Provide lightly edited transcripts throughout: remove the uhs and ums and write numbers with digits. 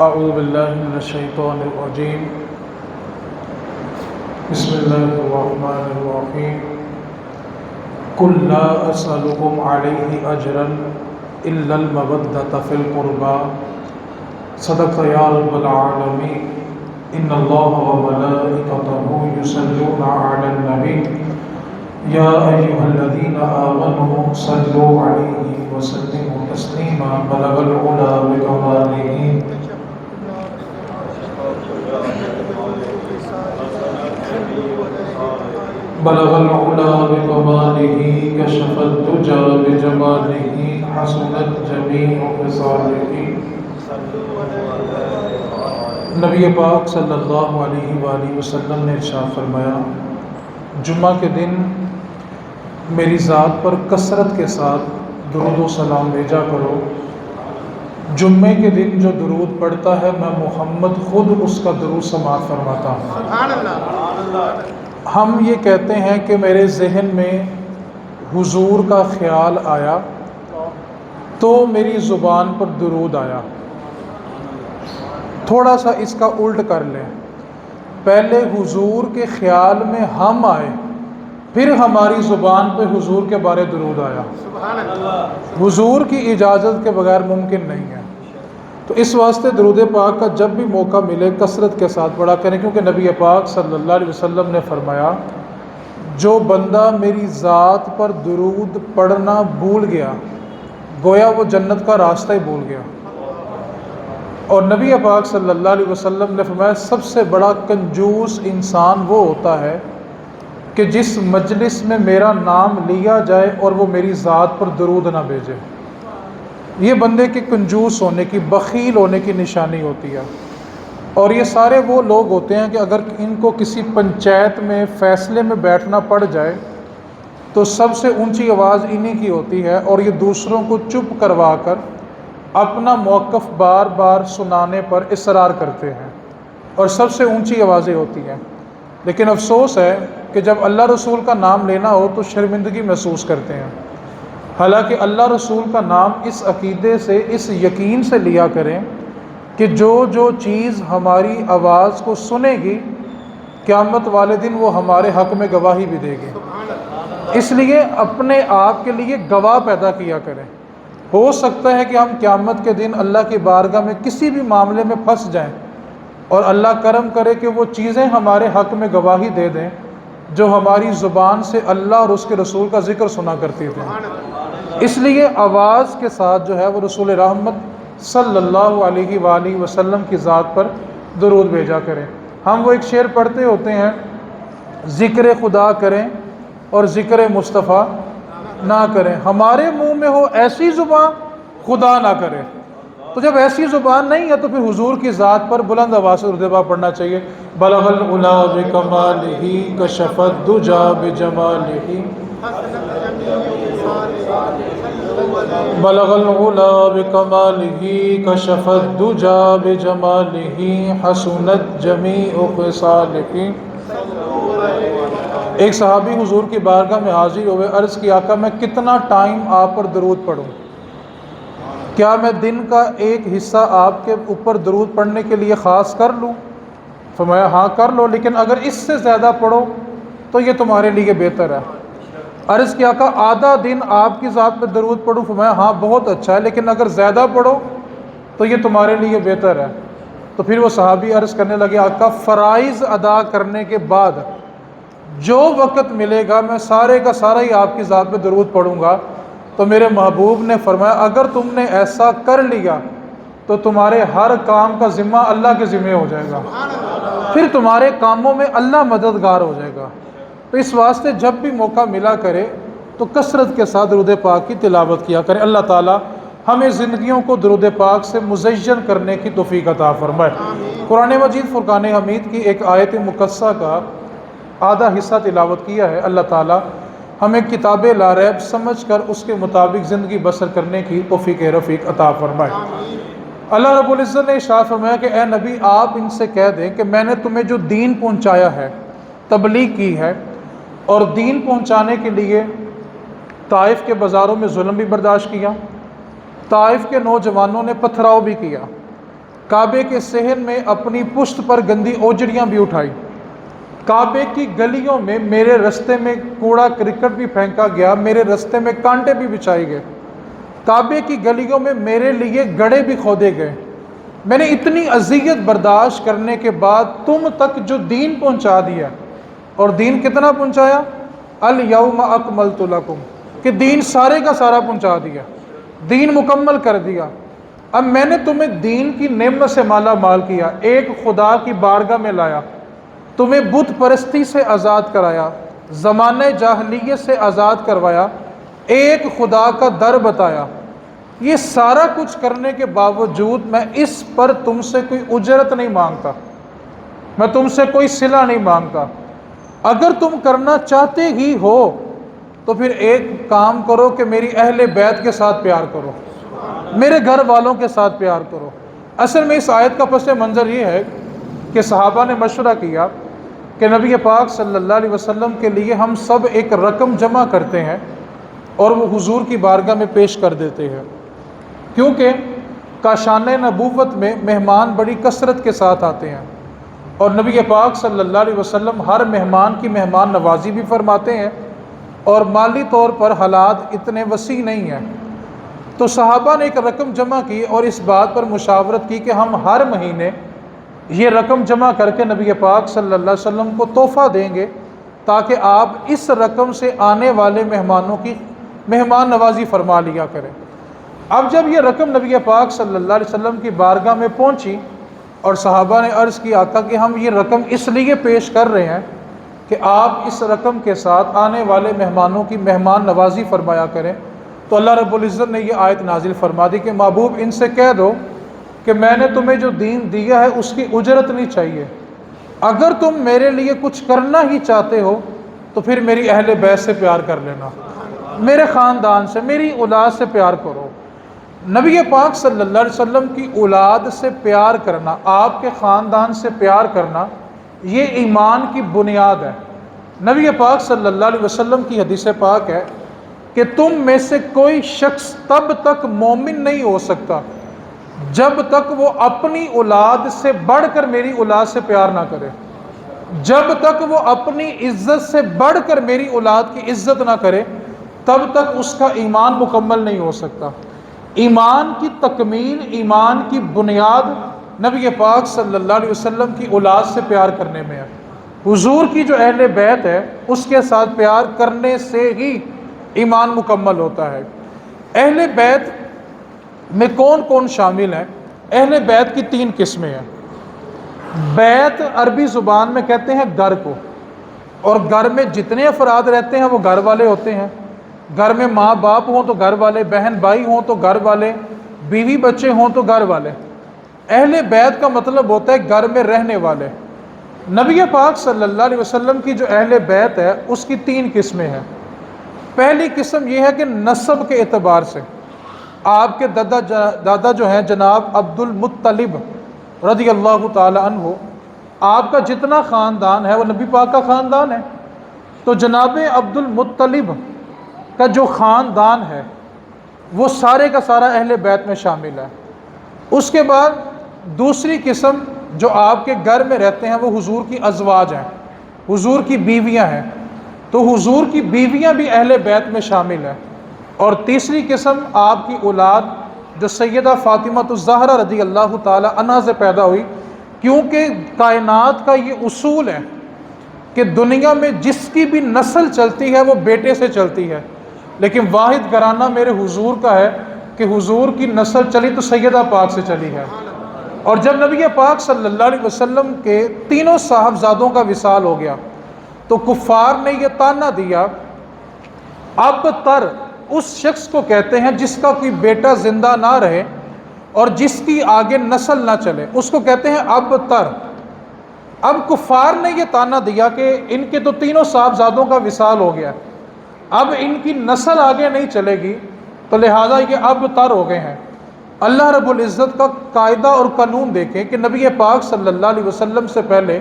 اعوذ باللہ من الشیطان الرجیم بسم اللہ الرحمن الرحیم قل لا اسألکم علیہ اجرا الا المودۃ فی القربى صدق یا رب العالمین ان اللہ وملائکتہ یصلون علی النبی یا ایھا الذین آمنوا صلوا علیہ وسلموا تسلیما بلغ العلا بکمالہ بلغ العلا بکمالہ کشف الدجی بجمالہ حسنت جمیع خصالہ۔ نبی پاک صلی اللہ علیہ وآلہ وسلم نے ارشاد فرمایا، جمعہ کے دن میری ذات پر کثرت کے ساتھ درود و سلام بھیجا کرو۔ جمعے کے دن جو درود پڑھتا ہے میں محمد خود اس کا درود سماعت فرماتا ہوں۔ سبحان اللہ۔ ہم یہ کہتے ہیں کہ میرے ذہن میں حضور کا خیال آیا تو میری زبان پر درود آیا۔ تھوڑا سا اس کا الٹ کر لیں، پہلے حضور کے خیال میں ہم آئے، پھر ہماری زبان پہ حضور کے بارے درود آیا۔ سبحان اللہ۔ حضور کی اجازت کے بغیر ممکن نہیں ہے، تو اس واسطے درود پاک کا جب بھی موقع ملے کثرت کے ساتھ پڑھا کریں، کیونکہ نبی پاک صلی اللہ علیہ وسلم نے فرمایا، جو بندہ میری ذات پر درود پڑھنا بھول گیا گویا وہ جنت کا راستہ ہی بھول گیا۔ اور نبی پاک صلی اللہ علیہ وسلم نے فرمایا، سب سے بڑا کنجوس انسان وہ ہوتا ہے کہ جس مجلس میں میرا نام لیا جائے اور وہ میری ذات پر درود نہ بھیجے۔ یہ بندے کے کنجوس ہونے کی، بخیل ہونے کی نشانی ہوتی ہے۔ اور یہ سارے وہ لوگ ہوتے ہیں کہ اگر ان کو کسی پنچایت میں فیصلے میں بیٹھنا پڑ جائے تو سب سے اونچی آواز انہی کی ہوتی ہے، اور یہ دوسروں کو چپ کروا کر اپنا موقف بار بار سنانے پر اصرار کرتے ہیں، اور سب سے اونچی آوازیں ہوتی ہیں۔ لیکن افسوس ہے کہ جب اللہ رسول کا نام لینا ہو تو شرمندگی محسوس کرتے ہیں۔ حالانکہ اللہ رسول کا نام اس عقیدے سے، اس یقین سے لیا کریں کہ جو چیز ہماری آواز کو سنے گی قیامت والے دن وہ ہمارے حق میں گواہی بھی دے گی۔ اس لیے اپنے آپ کے لیے گواہ پیدا کیا کریں۔ ہو سکتا ہے کہ ہم قیامت کے دن اللہ کی بارگاہ میں کسی بھی معاملے میں پھنس جائیں اور اللہ کرم کرے کہ وہ چیزیں ہمارے حق میں گواہی دے دیں جو ہماری زبان سے اللہ اور اس کے رسول کا ذکر سنا کرتی تھیں۔ اس لیے آواز کے ساتھ جو ہے وہ رسول رحمت صلی اللہ علیہ وآلہ وسلم کی ذات پر درود بھیجا کریں۔ ہم وہ ایک شعر پڑھتے ہوتے ہیں، ذکر خدا کریں اور ذکر مصطفیٰ نہ کریں، ہمارے منہ میں ہو ایسی زبان خدا نہ کرے۔ تو جب ایسی زبان نہیں ہے تو پھر حضور کی ذات پر بلند آواز سے درود پاک پڑھنا چاہیے۔ بلغ العلا بکمالہ کشف الدجی بجمالہ، بلغ العلا بکمالہ کشف الدجی بجمالہ حسنت جمیع خصالہ۔ ایک صحابی حضور کی بارگاہ میں حاضر ہوئے، عرض کی، آقا میں کتنا ٹائم آپ پر درود پڑھوں؟ کیا میں دن کا ایک حصہ آپ کے اوپر درود پڑھنے کے لیے خاص کر لوں؟ فرمایا ہاں کر لو، لیکن اگر اس سے زیادہ پڑھو تو یہ تمہارے لیے بہتر ہے۔ عرض کیا، آقا آدھا دن آپ کی ذات پہ درود پڑھوں؟ فرمایا ہاں بہت اچھا ہے، لیکن اگر زیادہ پڑھو تو یہ تمہارے لیے بہتر ہے۔ تو پھر وہ صحابی عرض کرنے لگے، آقا فرائض ادا کرنے کے بعد جو وقت ملے گا میں سارے کا سارا ہی آپ کی ذات پہ درود پڑھوں گا۔ تو میرے محبوب نے فرمایا، اگر تم نے ایسا کر لیا تو تمہارے ہر کام کا ذمہ اللہ کے ذمہ ہو جائے گا، پھر تمہارے کاموں میں اللہ مددگار ہو جائے گا۔ تو اس واسطے جب بھی موقع ملا کرے تو کثرت کے ساتھ درود پاک کی تلاوت کیا کرے۔ اللہ تعالی ہمیں زندگیوں کو درود پاک سے مزین کرنے کی توفیق عطا فرمائے۔ قرآن مجید فرقان حمید کی ایک آیت مقدسہ کا آدھا حصہ تلاوت کیا ہے۔ اللہ تعالی ہمیں کتاب لا ریب سمجھ کر اس کے مطابق زندگی بسر کرنے کی توفیق رفیق عطا فرمائے۔ اللہ رب العزت نے ارشاد فرمایا کہ اے نبی آپ ان سے کہہ دیں کہ میں نے تمہیں جو دین پہنچایا ہے، تبلیغ کی ہے، اور دین پہنچانے کے لیے طائف کے بازاروں میں ظلم بھی برداشت کیا، طائف کے نوجوانوں نے پتھراؤ بھی کیا، کعبے کے صحن میں اپنی پشت پر گندی اوجڑیاں بھی اٹھائی، کعبے کی گلیوں میں میرے رستے میں کوڑا کرکٹ بھی پھینکا گیا، میرے رستے میں کانٹے بھی بچھائے گئے، کعبے کی گلیوں میں میرے لیے گڑھے بھی کھودے گئے۔ میں نے اتنی اذیت برداشت کرنے کے بعد تم تک جو دین پہنچا دیا، اور دین کتنا پہنچایا؟ الیوم اکملت لکم، کہ دین سارے کا سارا پہنچا دیا، دین مکمل کر دیا۔ اب میں نے تمہیں دین کی نعمت سے مالا مال کیا، ایک خدا کی بارگاہ میں لایا، تمہیں بت پرستی سے آزاد کرایا، زمانہ جاہلیت سے آزاد کروایا، ایک خدا کا در بتایا۔ یہ سارا کچھ کرنے کے باوجود میں اس پر تم سے کوئی اجرت نہیں مانگتا، میں تم سے کوئی صلہ نہیں مانگتا۔ اگر تم کرنا چاہتے ہی ہو تو پھر ایک کام کرو کہ میری اہل بیت کے ساتھ پیار کرو، میرے گھر والوں کے ساتھ پیار کرو۔ اصل میں اس آیت کا پس منظر یہ ہے کہ صحابہ نے مشورہ کیا کہ نبی پاک صلی اللہ علیہ وسلم کے لیے ہم سب ایک رقم جمع کرتے ہیں اور وہ حضور کی بارگاہ میں پیش کر دیتے ہیں، کیونکہ کاشان نبوت میں مہمان بڑی کثرت کے ساتھ آتے ہیں، اور نبی پاک صلی اللہ علیہ وسلم ہر مہمان کی مہمان نوازی بھی فرماتے ہیں، اور مالی طور پر حالات اتنے وسیع نہیں ہیں۔ تو صحابہ نے ایک رقم جمع کی اور اس بات پر مشاورت کی کہ ہم ہر مہینے یہ رقم جمع کر کے نبی پاک صلی اللہ علیہ وسلم کو تحفہ دیں گے، تاکہ آپ اس رقم سے آنے والے مہمانوں کی مہمان نوازی فرما لیا کریں۔ اب جب یہ رقم نبی پاک صلی اللہ علیہ وسلم کی بارگاہ میں پہنچی اور صحابہ نے عرض کی آقا کہ ہم یہ رقم اس لیے پیش کر رہے ہیں کہ آپ اس رقم کے ساتھ آنے والے مہمانوں کی مہمان نوازی فرمایا کریں، تو اللہ رب العزت نے یہ آیت نازل فرما دی کہ محبوب ان سے کہہ دو کہ میں نے تمہیں جو دین دیا ہے اس کی اجرت نہیں چاہیے، اگر تم میرے لیے کچھ کرنا ہی چاہتے ہو تو پھر میری اہل بیت سے پیار کر لینا، میرے خاندان سے، میری اولاد سے پیار کرو۔ نبی پاک صلی اللہ علیہ وسلم کی اولاد سے پیار کرنا، آپ کے خاندان سے پیار کرنا، یہ ایمان کی بنیاد ہے۔ نبی پاک صلی اللہ علیہ وسلم کی حدیث پاک ہے کہ تم میں سے کوئی شخص تب تک مومن نہیں ہو سکتا جب تک وہ اپنی اولاد سے بڑھ کر میری اولاد سے پیار نہ کرے، جب تک وہ اپنی عزت سے بڑھ کر میری اولاد کی عزت نہ کرے، تب تک اس کا ایمان مکمل نہیں ہو سکتا۔ ایمان کی تکمیل، ایمان کی بنیاد نبی پاک صلی اللہ علیہ وسلم کی اولاد سے پیار کرنے میں ہے۔ حضور کی جو اہل بیت ہے اس کے ساتھ پیار کرنے سے ہی ایمان مکمل ہوتا ہے۔ اہل بیت میں کون کون شامل ہیں؟ اہل بیت کی 3 قسمیں ہیں۔ بیت عربی زبان میں کہتے ہیں گھر کو، اور گھر میں جتنے افراد رہتے ہیں وہ گھر والے ہوتے ہیں۔ گھر میں ماں باپ ہوں تو گھر والے، بہن بھائی ہوں تو گھر والے، بیوی بچے ہوں تو گھر والے۔ اہل بیت کا مطلب ہوتا ہے گھر میں رہنے والے۔ نبی پاک صلی اللہ علیہ وسلم کی جو اہل بیت ہے اس کی 3 قسمیں ہیں۔ پہلی قسم یہ ہے کہ نسب کے اعتبار سے آپ کے دادا جو ہیں جناب عبد المطلب رضی اللہ تعالی عنہ، آپ کا جتنا خاندان ہے وہ نبی پاک کا خاندان ہے، تو جناب عبد المطلب کا جو خاندان ہے وہ سارے کا سارا اہل بیت میں شامل ہے۔ اس کے بعد دوسری قسم جو آپ کے گھر میں رہتے ہیں وہ حضور کی ازواج ہیں، حضور کی بیویاں ہیں، تو حضور کی بیویاں بھی اہل بیت میں شامل ہیں۔ اور تیسری قسم آپ کی اولاد جو سیدہ فاطمہ الزہرا رضی اللہ تعالی عنہا سے پیدا ہوئی، کیونکہ کائنات کا یہ اصول ہے کہ دنیا میں جس کی بھی نسل چلتی ہے وہ بیٹے سے چلتی ہے، لیکن واحد گھرانہ میرے حضور کا ہے کہ حضور کی نسل چلی تو سیدہ پاک سے چلی ہے۔ اور جب نبی پاک صلی اللہ علیہ وسلم کے 3 صاحبزادوں کا وصال ہو گیا تو کفار نے یہ طعنہ دیا، اب تر اس شخص کو کہتے ہیں جس کا کوئی بیٹا زندہ نہ رہے اور جس کی آگے نسل نہ چلے، اس کو کہتے ہیں اب تر۔ اب کفار نے یہ طعنہ دیا کہ ان کے تو 3 صاحبزادوں کا وصال ہو گیا، اب ان کی نسل آگے نہیں چلے گی، تو لہٰذا یہ اب تر ہو گئے ہیں۔ اللہ رب العزت کا قاعدہ اور قانون دیکھیں کہ نبی پاک صلی اللہ علیہ وسلم سے پہلے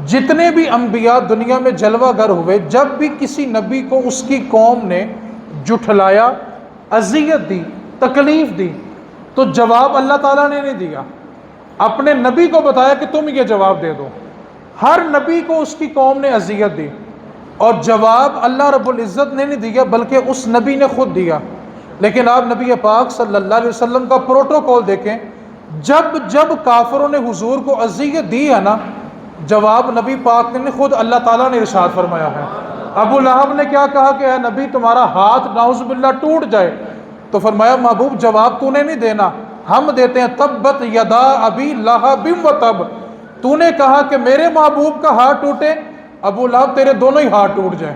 جتنے بھی انبیاء دنیا میں جلوہ گر ہوئے، جب بھی کسی نبی کو اس کی قوم نے جھٹلایا، اذیت دی، تکلیف دی، تو جواب اللہ تعالیٰ نے نہیں دیا۔ اپنے نبی کو بتایا کہ تم یہ جواب دے دو۔ ہر نبی کو اس کی قوم نے اذیت دی، اور جواب اللہ رب العزت نے نہیں دیا بلکہ اس نبی نے خود دیا۔ لیکن آپ نبی پاک صلی اللہ علیہ وسلم کا پروٹوکول دیکھیں، جب جب کافروں نے حضور کو اذیت دی ہے نا، جواب نبی پاک نے خود اللہ تعالیٰ نے ارشاد فرمایا ہے۔ ابو لہب نے کیا کہا کہ اے نبی تمہارا ہاتھ نعوذ باللہ ٹوٹ جائے، تو فرمایا محبوب جواب تو نے نہیں دینا، ہم دیتے ہیں، تبت یدا ابی لہب و تب۔ تو نے کہا کہ میرے محبوب کا ہاتھ ٹوٹے، ابو لہب تیرے دونوں ہی ہاتھ ٹوٹ جائیں۔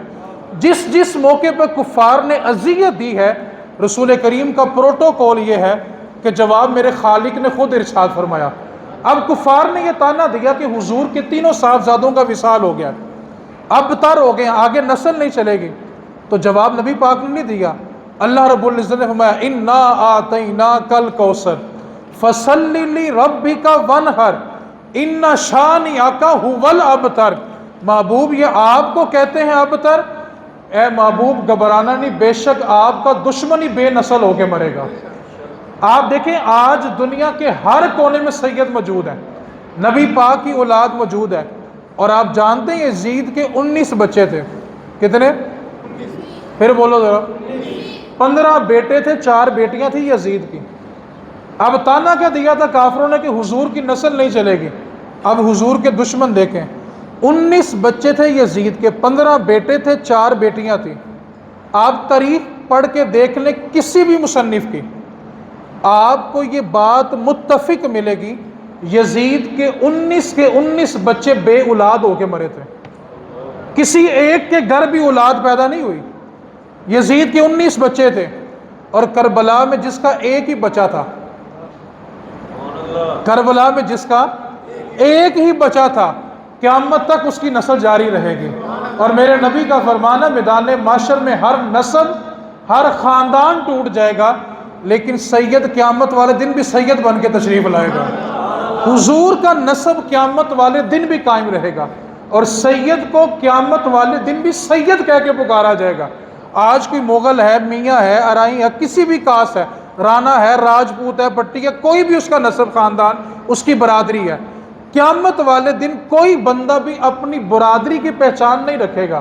جس جس موقع پہ کفار نے اذیت دی ہے، رسول کریم کا پروٹوکول یہ ہے کہ جواب میرے خالق نے خود ارشاد فرمایا۔ اب کفار نے یہ تانا دیا کہ حضور کے تینوں صاحبزادوں کا وصال ہو گیا، اب تر ہو گئے، آگے نسل نہیں چلے گی، تو جواب نبی پاک نے نہیں دیا۔ اللہ رب العزت نے فرمایا انا اعطیناک الکوثر فصل لربک وانحر ان شانئک ھو الابتر۔ محبوب یہ آپ کو کہتے ہیں ابتر؟ اے محبوب گھبرانا نہیں، بے شک آپ کا دشمن ہی بے نسل ہو کے مرے گا۔ آپ دیکھیں آج دنیا کے ہر کونے میں سید موجود ہے، نبی پاک کی اولاد موجود ہے، اور آپ جانتے ہیں یزید کے 19 بچے تھے۔ کتنے؟ پھر بولو ذرا۔ 15 بیٹے تھے، 4 بیٹیاں تھیں یزید کی۔ اب تانا کیا دیا تھا کافروں نے کہ حضور کی نسل نہیں چلے گی۔ اب حضور کے دشمن دیکھیں، 19 بچے تھے یزید کے، 15 بیٹے تھے، 4 بیٹیاں تھیں۔ آپ تاریخ پڑھ کے دیکھ لیں کسی بھی مصنف کی، آپ کو یہ بات متفق ملے گی یزید کے 19 بچے بے اولاد ہو کے مرے تھے، کسی ایک کے گھر بھی اولاد پیدا نہیں ہوئی۔ یزید کے 19 بچے تھے، اور کربلا میں جس کا ایک ہی بچہ تھا، کربلا میں جس کا ایک ہی بچہ تھا، قیامت تک اس کی نسل جاری رہے گی۔ اور میرے نبی کا فرمان ہے میدان محشر میں ہر نسل، ہر خاندان ٹوٹ جائے گا، لیکن سید قیامت والے دن بھی سید بن کے تشریف لائے گا۔ حضور کا نسب قیامت والے دن بھی قائم رہے گا، اور سید کو قیامت والے دن بھی سید کہہ کے پکارا جائے گا۔ آج کوئی مغل ہے، میاں ہے، ارائی ہے، کسی بھی کاسٹ ہے، رانا ہے، راجپوت ہے، پٹی ہے، کوئی بھی اس کا نسب خاندان، اس کی برادری ہے، قیامت والے دن کوئی بندہ بھی اپنی برادری کی پہچان نہیں رکھے گا،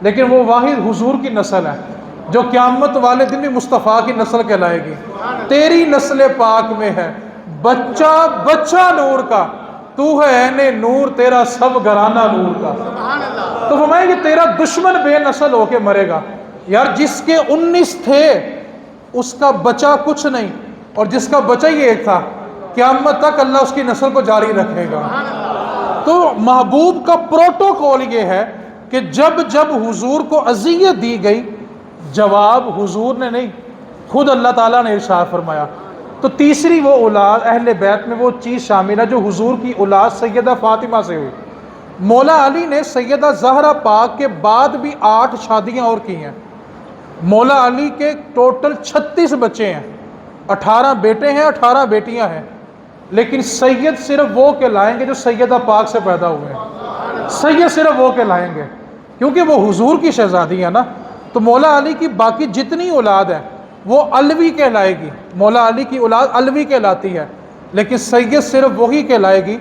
لیکن وہ واحد حضور کی نسل ہے جو قیامت والے دن بھی مصطفیٰ کی نسل کہلائے گی۔ تیری نسل پاک میں ہے بچہ بچہ نور کا، تو ہے عین نور، تیرا سب گھرانہ نور کا۔ تو فرمایا کہ تیرا دشمن بے نسل ہو کے مرے گا۔ یار جس کے 19 تھے اس کا بچہ کچھ نہیں، اور جس کا بچہ ہی ایک تھا، قیامت تک اللہ اس کی نسل کو جاری رکھے گا۔ تو محبوب کا پروٹوکول یہ ہے کہ جب جب حضور کو اذیت دی گئی، جواب حضور نے نہیں، خود اللہ تعالیٰ نے ارشاد فرمایا۔ تو تیسری وہ اولاد اہل بیت میں وہ چیز شامل ہے جو حضور کی اولاد سیدہ فاطمہ سے ہوئی۔ مولا علی نے سیدہ زہرا پاک کے بعد بھی 8 شادیاں اور کی ہیں۔ مولا علی کے ٹوٹل 36 بچے ہیں، 18 بیٹے ہیں، 18 بیٹیاں ہیں، لیکن سید صرف وہ کہلائیں گے جو سیدہ پاک سے پیدا ہوئے ہیں۔ سید صرف وہ کہلائیں گے کیونکہ وہ حضور کی شہزادی ہے نا۔ تو مولا علی کی باقی جتنی اولاد ہے وہ علوی کہلائے گی، مولا علی کی اولاد علوی کہلاتی ہے، لیکن سید صرف وہی کہلائے گی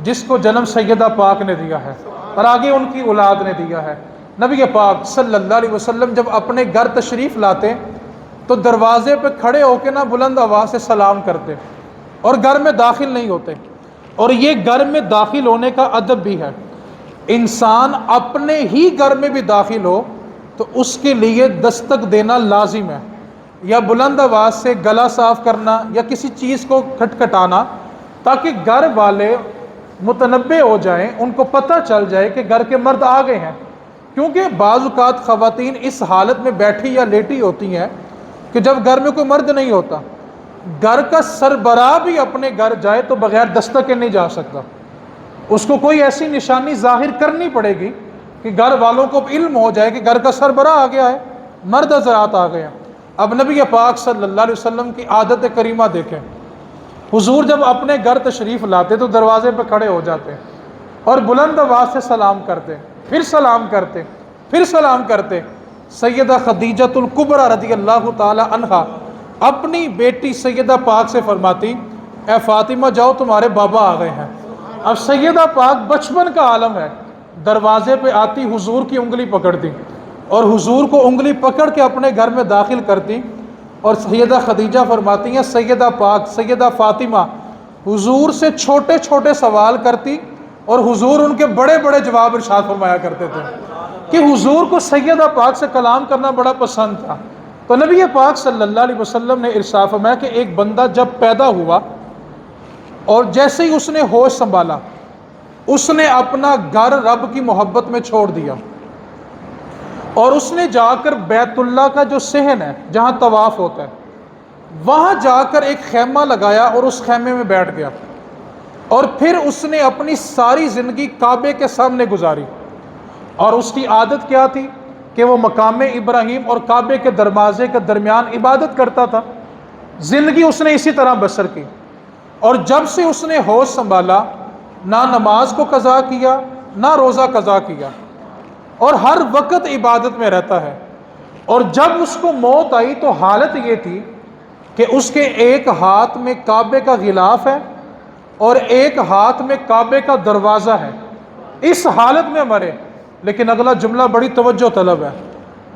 جس کو جنم سیدہ پاک نے دیا ہے، اور آگے ان کی اولاد نے دیا ہے۔ نبی پاک صلی اللہ علیہ وسلم جب اپنے گھر تشریف لاتے تو دروازے پہ کھڑے ہو کے نہ بلند آواز سے سلام کرتے، اور گھر میں داخل نہیں ہوتے۔ اور یہ گھر میں داخل ہونے کا ادب بھی ہے، انسان اپنے ہی گھر میں بھی داخل ہو تو اس کے لیے دستک دینا لازم ہے، یا بلند آواز سے گلا صاف کرنا، یا کسی چیز کو کھٹکھٹانا، تاکہ گھر والے متنبہ ہو جائیں، ان کو پتہ چل جائے کہ گھر کے مرد آ گئے ہیں۔ کیونکہ بعض اوقات خواتین اس حالت میں بیٹھی یا لیٹی ہوتی ہیں کہ جب گھر میں کوئی مرد نہیں ہوتا، گھر کا سربراہ بھی اپنے گھر جائے تو بغیر دستک کے نہیں جا سکتا، اس کو کوئی ایسی نشانی ظاہر کرنی پڑے گی کہ گھر والوں کو علم ہو جائے کہ گھر کا سربراہ آ گیا ہے، مرد حضرات آ گئے ہیں۔ اب نبی پاک صلی اللہ علیہ وسلم کی عادت کریمہ دیکھیں، حضور جب اپنے گھر تشریف لاتے تو دروازے پہ کھڑے ہو جاتے اور بلند آواز سے سلام کرتے، پھر سلام کرتے، پھر سلام کرتے۔ سیدہ خدیجۃ الکبریٰ رضی اللہ تعالی عنہا اپنی بیٹی سیدہ پاک سے فرماتی اے فاطمہ جاؤ تمہارے بابا آ گئے ہیں۔ اب سیدہ پاک بچپن کا عالم ہے، دروازے پہ آتی حضور کی انگلی پکڑتی اور حضور کو انگلی پکڑ کے اپنے گھر میں داخل کرتی، اور سیدہ خدیجہ فرماتی ہیں سیدہ پاک سیدہ فاطمہ حضور سے چھوٹے چھوٹے سوال کرتی اور حضور ان کے بڑے بڑے جواب ارشاد فرمایا کرتے تھے کہ حضور کو سیدہ پاک سے کلام کرنا بڑا پسند تھا۔ تو نبی پاک صلی اللہ علیہ وسلم نے ارشاد فرمایا کہ ایک بندہ جب پیدا ہوا اور جیسے ہی اس نے ہوش سنبھالا، اس نے اپنا گھر رب کی محبت میں چھوڑ دیا اور اس نے جا کر بیت اللہ کا جو صحن ہے جہاں طواف ہوتا ہے وہاں جا کر ایک خیمہ لگایا اور اس خیمے میں بیٹھ گیا، اور پھر اس نے اپنی ساری زندگی کعبے کے سامنے گزاری۔ اور اس کی عادت کیا تھی کہ وہ مقام ابراہیم اور کعبے کے دروازے کے درمیان عبادت کرتا تھا، زندگی اس نے اسی طرح بسر کی۔ اور جب سے اس نے ہوش سنبھالا، نہ نماز کو قضا کیا نہ روزہ قضا کیا، اور ہر وقت عبادت میں رہتا ہے۔ اور جب اس کو موت آئی تو حالت یہ تھی کہ اس کے ایک ہاتھ میں کعبے کا غلاف ہے اور ایک ہاتھ میں کعبے کا دروازہ ہے، اس حالت میں مرے۔ لیکن اگلا جملہ بڑی توجہ طلب ہے،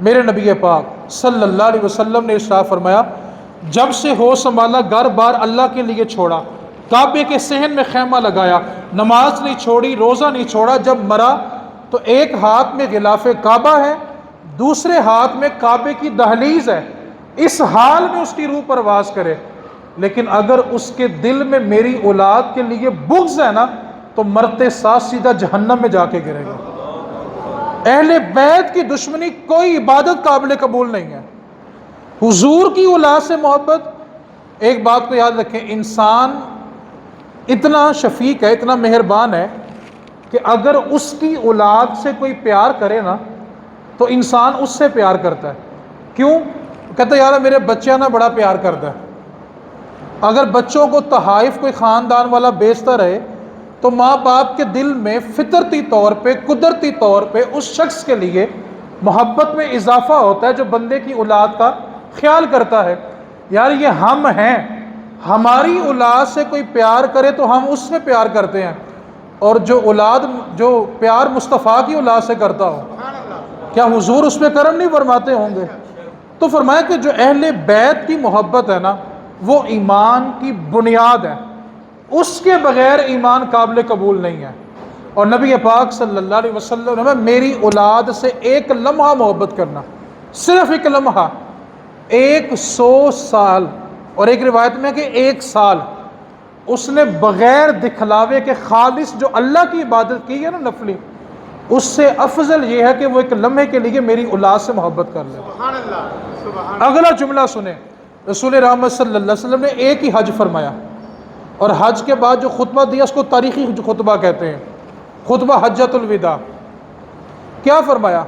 میرے نبی پاک صلی اللہ علیہ وسلم نے ارشاد فرمایا جب سے ہوش سنبھالا گھر بار اللہ کے لیے چھوڑا، کعبے کے صحن میں خیمہ لگایا، نماز نہیں چھوڑی، روزہ نہیں چھوڑا، جب مرا تو ایک ہاتھ میں غلاف کعبہ ہے، دوسرے ہاتھ میں کعبے کی دہلیز ہے، اس حال میں اس کی روح پرواز کرے۔ لیکن اگر اس کے دل میں میری اولاد کے لیے بغض ہے نا تو مرتے ساتھ سیدھا جہنم میں جا کے گرے گا۔ اہل بیت کی دشمنی کوئی عبادت قابل قبول نہیں ہے۔ حضور کی اولاد سے محبت، ایک بات کو یاد رکھیں، انسان اتنا شفیق ہے، اتنا مہربان ہے کہ اگر اس کی اولاد سے کوئی پیار کرے نا تو انسان اس سے پیار کرتا ہے۔ کیوں؟ کہتا ہے یار میرے بچہ نا بڑا پیار کرتا ہے۔ اگر بچوں کو تحائف کوئی خاندان والا بیچتا رہے تو ماں باپ کے دل میں فطرتی طور پہ قدرتی طور پہ اس شخص کے لیے محبت میں اضافہ ہوتا ہے جو بندے کی اولاد کا خیال کرتا ہے۔ یار یہ ہم ہیں، ہماری اولاد سے کوئی پیار کرے تو ہم اس سے پیار کرتے ہیں، اور جو پیار مصطفیٰ کی اولاد سے کرتا ہو، کیا حضور اس پہ کرم نہیں فرماتے ہوں گے؟ تو فرمایا کہ جو اہل بیت کی محبت ہے نا وہ ایمان کی بنیاد ہے، اس کے بغیر ایمان قابل قبول نہیں ہے۔ اور نبی پاک صلی اللہ علیہ وسلم نے میری اولاد سے ایک لمحہ محبت کرنا، صرف ایک لمحہ، 100 سال، اور ایک روایت میں کہ 1 سال اس نے بغیر دکھلاوے کے خالص جو اللہ کی عبادت کی ہے نا نفلی، اس سے افضل یہ ہے کہ وہ ایک لمحے کے لیے میری اولاد سے محبت کر لے۔ سبحان اللہ۔ اگلا جملہ سنیں، رسول رحمت صلی اللہ علیہ وسلم نے ایک ہی حج فرمایا، اور حج کے بعد جو خطبہ دیا اس کو تاریخی خطبہ کہتے ہیں، خطبہ حجۃ الوداع۔ کیا فرمایا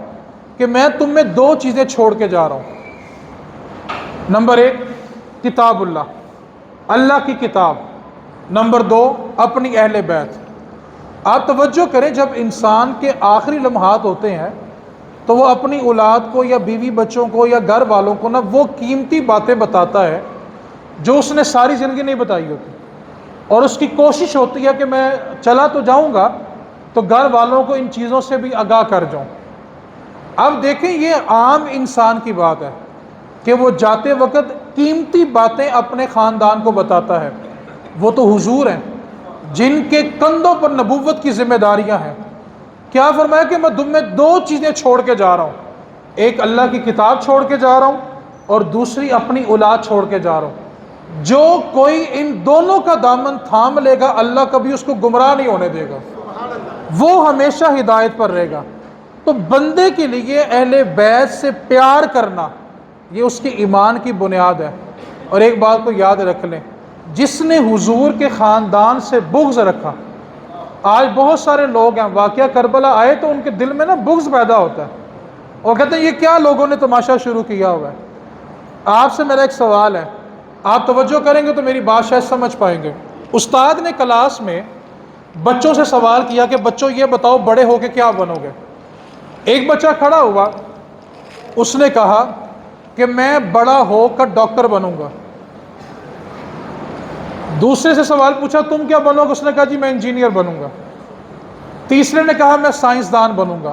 کہ میں تم میں 2 چیزیں چھوڑ کے جا رہا ہوں۔ نمبر 1 کتاب اللہ، اللہ کی کتاب۔ نمبر 2 اپنی اہل بیت۔ آپ توجہ کریں، جب انسان کے آخری لمحات ہوتے ہیں تو وہ اپنی اولاد کو یا بیوی بچوں کو یا گھر والوں کو نا وہ قیمتی باتیں بتاتا ہے جو اس نے ساری زندگی نہیں بتائی ہوتی، اور اس کی کوشش ہوتی ہے کہ میں چلا تو جاؤں گا تو گھر والوں کو ان چیزوں سے بھی آگاہ کر جاؤں۔ اب دیکھیں یہ عام انسان کی بات ہے کہ وہ جاتے وقت قیمتی باتیں اپنے خاندان کو بتاتا ہے، وہ تو حضور ہیں جن کے کندھوں پر نبوت کی ذمہ داریاں ہیں۔ کیا فرمایا کہ میں تم میں 2 چیزیں چھوڑ کے جا رہا ہوں، ایک اللہ کی کتاب چھوڑ کے جا رہا ہوں اور دوسری اپنی اولاد چھوڑ کے جا رہا ہوں۔ جو کوئی ان دونوں کا دامن تھام لے گا اللہ کبھی اس کو گمراہ نہیں ہونے دے گا، وہ ہمیشہ ہدایت پر رہے گا۔ تو بندے کے لیے اہل بیت سے پیار کرنا یہ اس کی ایمان کی بنیاد ہے۔ اور ایک بات کو یاد رکھ لیں، جس نے حضور کے خاندان سے بغض رکھا، آج بہت سارے لوگ ہیں واقعہ کربلا آئے تو ان کے دل میں نا بغض پیدا ہوتا ہے اور کہتے ہیں یہ کیا لوگوں نے تماشا شروع کیا ہوا ہے۔ آپ سے میرا ایک سوال ہے، آپ توجہ کریں گے تو میری بات شاید سمجھ پائیں گے۔ استاد نے کلاس میں بچوں سے سوال کیا کہ بچوں یہ بتاؤ بڑے ہو کے کیا بنو گے؟ ایک بچہ کھڑا ہوا، اس نے کہا کہ میں بڑا ہو کر ڈاکٹر بنوں گا۔ دوسرے سے سوال پوچھا تم کیا بنو گے؟ اس نے کہا جی میں انجینئر بنوں گا۔ تیسرے نے کہا میں سائنسدان بنوں گا۔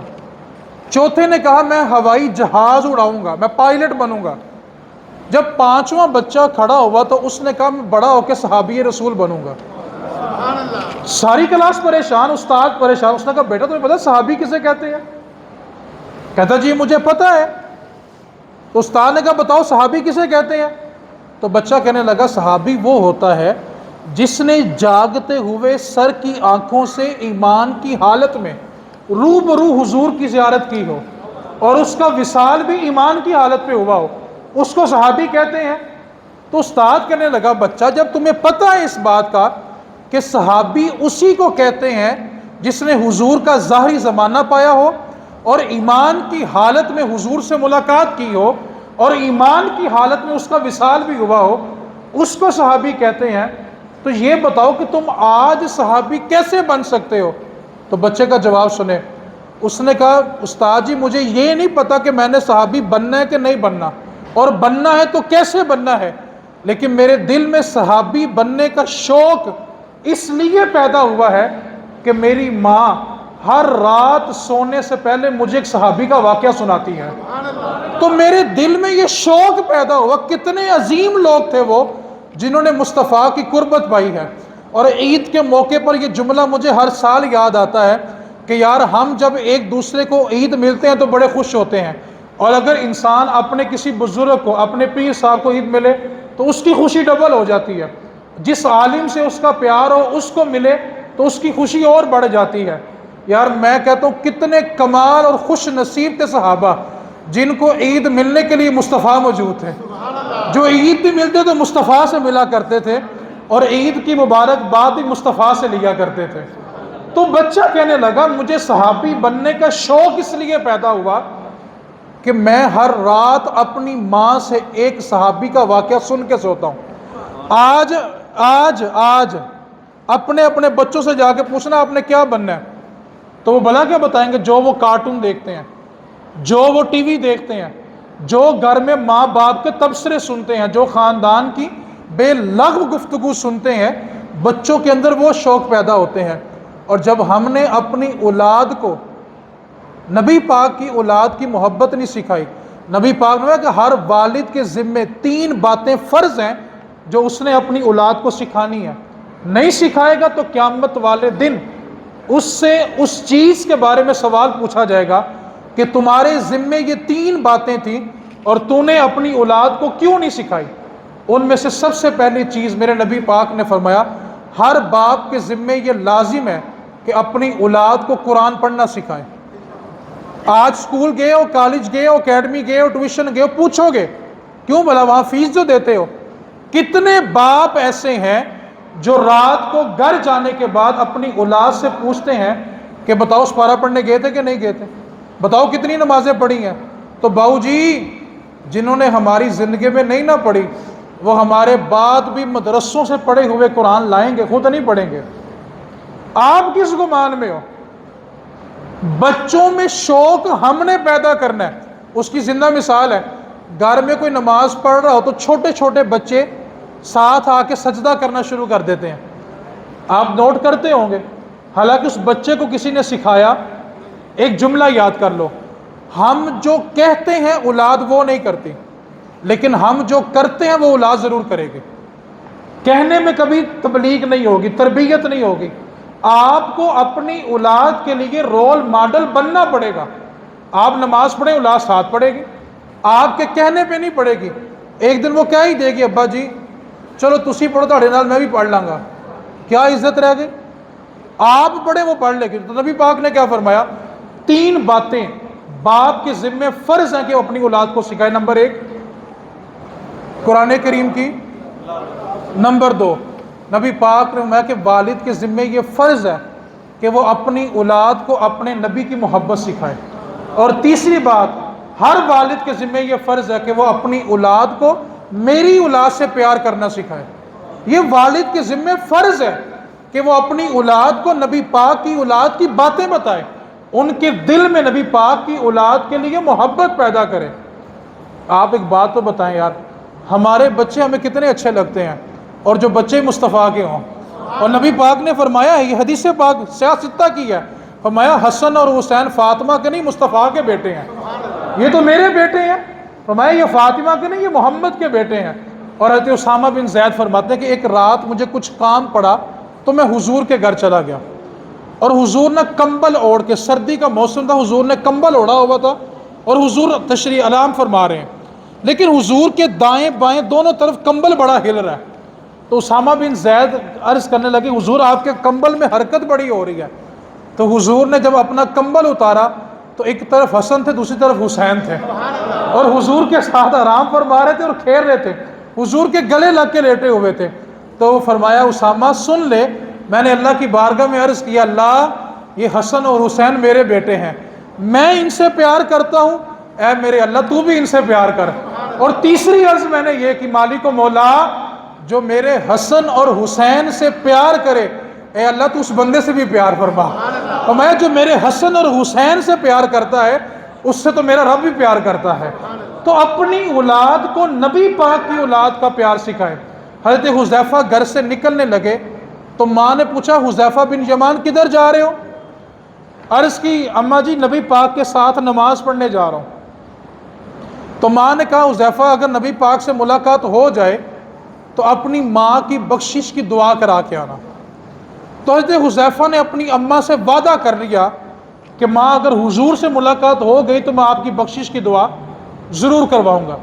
چوتھے نے کہا میں ہوائی جہاز اڑاؤں گا، میں پائلٹ بنوں گا۔ جب پانچواں بچہ کھڑا ہوا تو اس نے کہا میں بڑا ہو کے صحابی رسول بنوں گا۔ ساری کلاس پریشان، استاد پریشان۔ اس نے کہا بیٹا تمہیں پتا صحابی کسے کہتے ہیں؟ کہتا جی مجھے پتا ہے۔ تو استاد نے کہا بتاؤ صحابی کسے کہتے ہیں؟ تو بچہ کہنے لگا صحابی وہ ہوتا ہے جس نے جاگتے ہوئے سر کی آنکھوں سے ایمان کی حالت میں روبرو حضور کی زیارت کی ہو اور اس کا وصال بھی ایمان کی حالت پہ ہوا ہو، اس کو صحابی کہتے ہیں۔ تو استاد کہنے لگا بچہ جب تمہیں پتہ ہے اس بات کا کہ صحابی اسی کو کہتے ہیں جس نے حضور کا ظاہری زمانہ پایا ہو اور ایمان کی حالت میں حضور سے ملاقات کی ہو اور ایمان کی حالت میں اس کا وصال بھی ہوا ہو، اس کو صحابی کہتے ہیں، تو یہ بتاؤ کہ تم آج صحابی کیسے بن سکتے ہو؟ تو بچے کا جواب سنیں۔ اس نے کہا استاد جی مجھے یہ نہیں پتا کہ میں نے صحابی بننا ہے کہ نہیں بننا، اور بننا ہے تو کیسے بننا ہے، لیکن میرے دل میں صحابی بننے کا شوق اس لیے پیدا ہوا ہے کہ میری ماں ہر رات سونے سے پہلے مجھے ایک صحابی کا واقعہ سناتی ہے، تو میرے دل میں یہ شوق پیدا ہوا۔ کتنے عظیم لوگ تھے وہ جنہوں نے مصطفیٰ کی قربت پائی ہے۔ اور عید کے موقع پر یہ جملہ مجھے ہر سال یاد آتا ہے کہ یار ہم جب ایک دوسرے کو عید ملتے ہیں تو بڑے خوش ہوتے ہیں، اور اگر انسان اپنے کسی بزرگ کو، اپنے پیر صاحب کو عید ملے تو اس کی خوشی ڈبل ہو جاتی ہے۔ جس عالم سے اس کا پیار ہو اس کو ملے تو اس کی خوشی اور بڑھ جاتی ہے۔ یار میں کہتا ہوں کتنے کمال اور خوش نصیب تھے صحابہ جن کو عید ملنے کے لیے مصطفیٰ موجود تھے، جو عید بھی ملتے تو مصطفیٰ سے ملا کرتے تھے اور عید کی مبارکباد بھی مصطفیٰ سے لیا کرتے تھے۔ تو بچہ کہنے لگا مجھے صحابی بننے کا شوق اس لیے پیدا ہوا کہ میں ہر رات اپنی ماں سے ایک صحابی کا واقعہ سن کے سوتا ہوں۔ آج اپنے اپنے بچوں سے جا کے پوچھنا آپ نے کیا بننا ہے، تو وہ بھلا کیا بتائیں گے؟ جو وہ کارٹون دیکھتے ہیں، جو وہ ٹی وی دیکھتے ہیں، جو گھر میں ماں باپ کے تبصرے سنتے ہیں، جو خاندان کی بے لغو گفتگو سنتے ہیں، بچوں کے اندر وہ شوق پیدا ہوتے ہیں۔ اور جب ہم نے اپنی اولاد کو نبی پاک کی اولاد کی محبت نہیں سکھائی، نبی پاک نے کہا کہ ہر والد کے ذمے 3 باتیں فرض ہیں جو اس نے اپنی اولاد کو سکھانی ہے، نہیں سکھائے گا تو قیامت والے دن اس سے اس چیز کے بارے میں سوال پوچھا جائے گا کہ تمہارے ذمے یہ 3 باتیں تھیں اور تو نے اپنی اولاد کو کیوں نہیں سکھائی۔ ان میں سے سب سے پہلی چیز میرے نبی پاک نے فرمایا ہر باپ کے ذمے یہ لازم ہے کہ اپنی اولاد کو قرآن پڑھنا سکھائیں۔ آج اسکول گئے ہو، کالج گئے ہو، اکیڈمی گئے ہو، ٹیوشن گئے ہو، پوچھو گے کیوں بھلا وہاں فیس جو دیتے ہو؟ کتنے باپ ایسے ہیں جو رات کو گھر جانے کے بعد اپنی اولاد سے پوچھتے ہیں کہ بتاؤ سپارہ پڑھنے گئے تھے کہ نہیں گئے تھے، بتاؤ کتنی نمازیں پڑھی ہیں؟ تو باؤ جی جنہوں نے ہماری زندگی میں نہیں نہ پڑھی وہ ہمارے بعد بھی مدرسوں سے پڑھے ہوئے قرآن لائیں گے، خود نہیں پڑھیں گے۔ آپ کس گمان میں ہو؟ بچوں میں شوق ہم نے پیدا کرنا ہے۔ اس کی زندہ مثال ہے، گھر میں کوئی نماز پڑھ رہا ہو تو چھوٹے چھوٹے بچے ساتھ آ کے سجدہ کرنا شروع کر دیتے ہیں، آپ نوٹ کرتے ہوں گے۔ حالانکہ اس بچے کو کسی نے سکھایا، ایک جملہ یاد کر لو، ہم جو کہتے ہیں اولاد وہ نہیں کرتی، لیکن ہم جو کرتے ہیں وہ اولاد ضرور کرے گی۔ کہنے میں کبھی تبلیغ نہیں ہوگی، تربیت نہیں ہوگی، آپ کو اپنی اولاد کے لیے رول ماڈل بننا پڑے گا۔ آپ نماز پڑھیں اولاد ساتھ پڑھے گی، آپ کے کہنے پہ نہیں پڑھے گی۔ ایک دن وہ کیا ہی دے گی، ابا جی چلو تسی پڑھو تھوڑے نال میں بھی پڑھ لاں گا، کیا عزت رہ گئی؟ آپ پڑھے وہ پڑھ لے گی۔ تو نبی پاک نے کیا فرمایا؟ 3 باتیں باپ کے ذمے فرض ہیں کہ وہ اپنی اولاد کو سکھائے۔ نمبر 1 قرآن کریم کی، نمبر 2 نبی پاک نے فرمایا کہ والد کے ذمے یہ فرض ہے کہ وہ اپنی اولاد کو اپنے نبی کی محبت سکھائے، اور تیسری بات ہر والد کے ذمے یہ فرض ہے کہ وہ اپنی اولاد کو میری اولاد سے پیار کرنا سکھائے۔ یہ والد کے ذمے فرض ہے کہ وہ اپنی اولاد کو نبی پاک کی اولاد کی باتیں بتائے، ان کے دل میں نبی پاک کی اولاد کے لیے محبت پیدا کرے۔ آپ ایک بات تو بتائیں یار، ہمارے بچے ہمیں کتنے اچھے لگتے ہیں، اور جو بچے مصطفیٰ کے ہوں. اور نبی پاک نے فرمایا ہے، یہ حدیث پاک سیاہ ستہ کی ہے، فرمایا حسن اور حسین فاطمہ کے نہیں مصطفیٰ کے بیٹے ہیں، یہ تو میرے بیٹے ہیں. فرمایا یہ فاطمہ کے نہیں، یہ محمد کے بیٹے ہیں. اور حضرت اسامہ بن زید فرماتے ہیں کہ ایک رات مجھے کچھ کام پڑا تو میں حضور کے گھر چلا گیا، اور حضور نے کمبل اوڑھ کے، سردی کا موسم تھا، حضور نے کمبل اوڑھا ہوا تھا اور حضور تشریح علام فرما رہے ہیں، لیکن حضور کے دائیں بائیں دونوں طرف کمبل بڑا ہل رہا ہے. تو اسامہ بن زید عرض کرنے لگے حضور آپ کے کمبل میں حرکت بڑی ہو رہی ہے. تو حضور نے جب اپنا کمبل اتارا تو ایک طرف حسن تھے، دوسری طرف حسین تھے، اور حضور کے ساتھ آرام فرما رہے تھے اور کھیل رہے تھے، حضور کے گلے لگ کے لیٹے ہوئے تھے. تو فرمایا اسامہ سن لے، میں نے اللہ کی بارگاہ میں عرض کیا اللہ یہ حسن اور حسین میرے بیٹے ہیں، میں ان سے پیار کرتا ہوں، اے میرے اللہ تو بھی ان سے پیار کر. اور تیسری عرض میں نے یہ کہ مالک و مولا جو میرے حسن اور حسین سے پیار کرے، اے اللہ تو اس بندے سے بھی پیار فرما. اور میں جو میرے حسن اور حسین سے پیار کرتا ہے اس سے تو میرا رب بھی پیار کرتا ہے. تو اپنی اولاد کو نبی پاک کی اولاد کا پیار سکھائے. حضرت حذیفہ گھر سے نکلنے لگے تو ماں نے پوچھا حذیفہ بن یمان کدھر جا رہے ہو؟ عرض کی اماں جی نبی پاک کے ساتھ نماز پڑھنے جا رہا ہوں. تو ماں نے کہا حذیفہ اگر نبی پاک سے ملاقات ہو جائے تو اپنی ماں کی بخشش کی دعا کرا کے آنا. تو حضرت حذیفہ نے اپنی اماں سے وعدہ کر لیا کہ ماں اگر حضور سے ملاقات ہو گئی تو میں آپ کی بخشش کی دعا ضرور کرواؤں گا.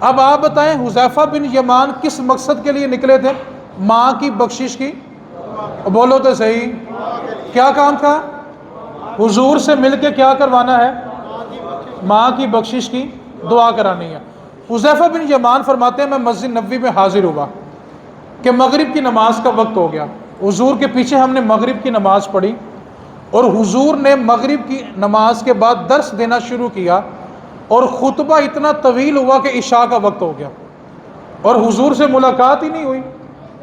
اب آپ بتائیں حذیفہ بن یمان کس مقصد کے لیے نکلے تھے؟ ماں کی بخشش کی، بولو تو صحیح، کیا کام تھا؟ حضور سے مل کے کیا کروانا ہے؟ ماں کی بخشش کی دعا کرانی ہے. حذیفہ بن یمان فرماتے ہیں میں مسجد نبوی میں حاضر ہوا کہ مغرب کی نماز کا وقت ہو گیا. حضور کے پیچھے ہم نے مغرب کی نماز پڑھی اور حضور نے مغرب کی نماز کے بعد درس دینا شروع کیا اور خطبہ اتنا طویل ہوا کہ عشاء کا وقت ہو گیا اور حضور سے ملاقات ہی نہیں ہوئی.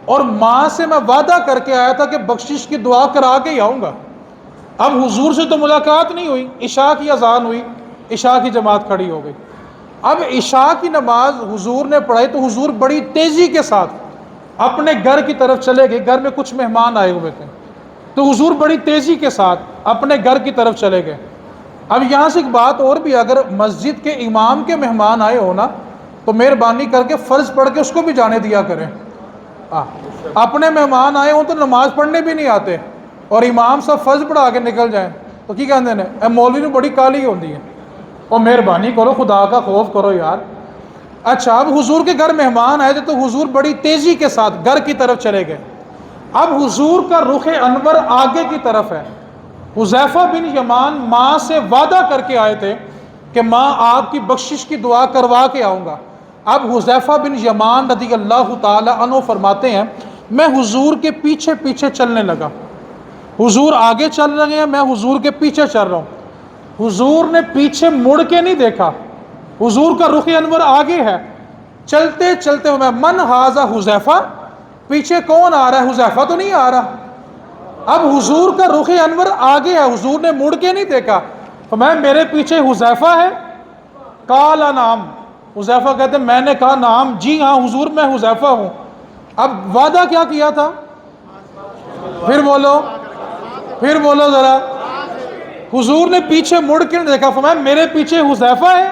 اور ماں سے میں وعدہ کر کے آیا تھا کہ بخشش کی دعا کرا کے ہی آؤں گا. اب حضور سے تو ملاقات نہیں ہوئی، عشاء کی اذان ہوئی، عشاء کی جماعت کھڑی ہو گئی. اب عشاء کی نماز حضور نے پڑھائی تو حضور بڑی تیزی کے ساتھ اپنے گھر کی طرف چلے گئے. گھر میں کچھ مہمان آئے ہوئے تھے تو حضور بڑی تیزی کے ساتھ اپنے گھر کی طرف چلے گئے. اب یہاں سے ایک بات اور بھی، اگر مسجد کے امام کے مہمان آئے ہو نا تو مہربانی کر کے فرض پڑھ کے اس کو بھی جانے دیا کریں. اپنے مہمان آئے ہوں تو نماز پڑھنے بھی نہیں آتے اور امام صاحب فرض پڑھا کے نکل جائیں تو کی کہتے ہیں اے مولوی نے بڑی کالی ہوتی ہے، اور مہربانی کرو خدا کا خوف کرو یار. اچھا اب حضور کے گھر مہمان آئے تھے تو حضور بڑی تیزی کے ساتھ گھر کی طرف چلے گئے. اب حضور کا رخ انور آگے کی طرف ہے. حذیفہ بن یمان ماں سے وعدہ کر کے آئے تھے کہ ماں آپ کی بخشش کی دعا کروا کے آؤں گا. اب حذیفہ بن یمان رضی اللہ تعالی عنہ فرماتے ہیں میں حضور کے پیچھے پیچھے چلنے لگا. حضور آگے چل رہے ہیں، میں حضور کے پیچھے چل رہا ہوں. حضور نے پیچھے مڑ کے نہیں دیکھا، حضور کا رخ انور آگے ہے. چلتے چلتے میں من ھذا حذیفہ، پیچھے کون آ رہا ہے؟ حذیفہ تو نہیں آ رہا. اب حضور کا رخ انور آگے ہے، حضور نے مڑ کے نہیں دیکھا. فرمایا میرے پیچھے حذیفہ ہے؟ قال نعم. حذیفہ کہتے ہیں میں نے کہا نعم، جی ہاں حضور میں حذیفہ ہوں. اب وعدہ کیا کیا تھا؟ پھر بولو ذرا. حضور نے پیچھے مڑ کے نہیں دیکھا، فرمایا میرے پیچھے حذیفہ ہے؟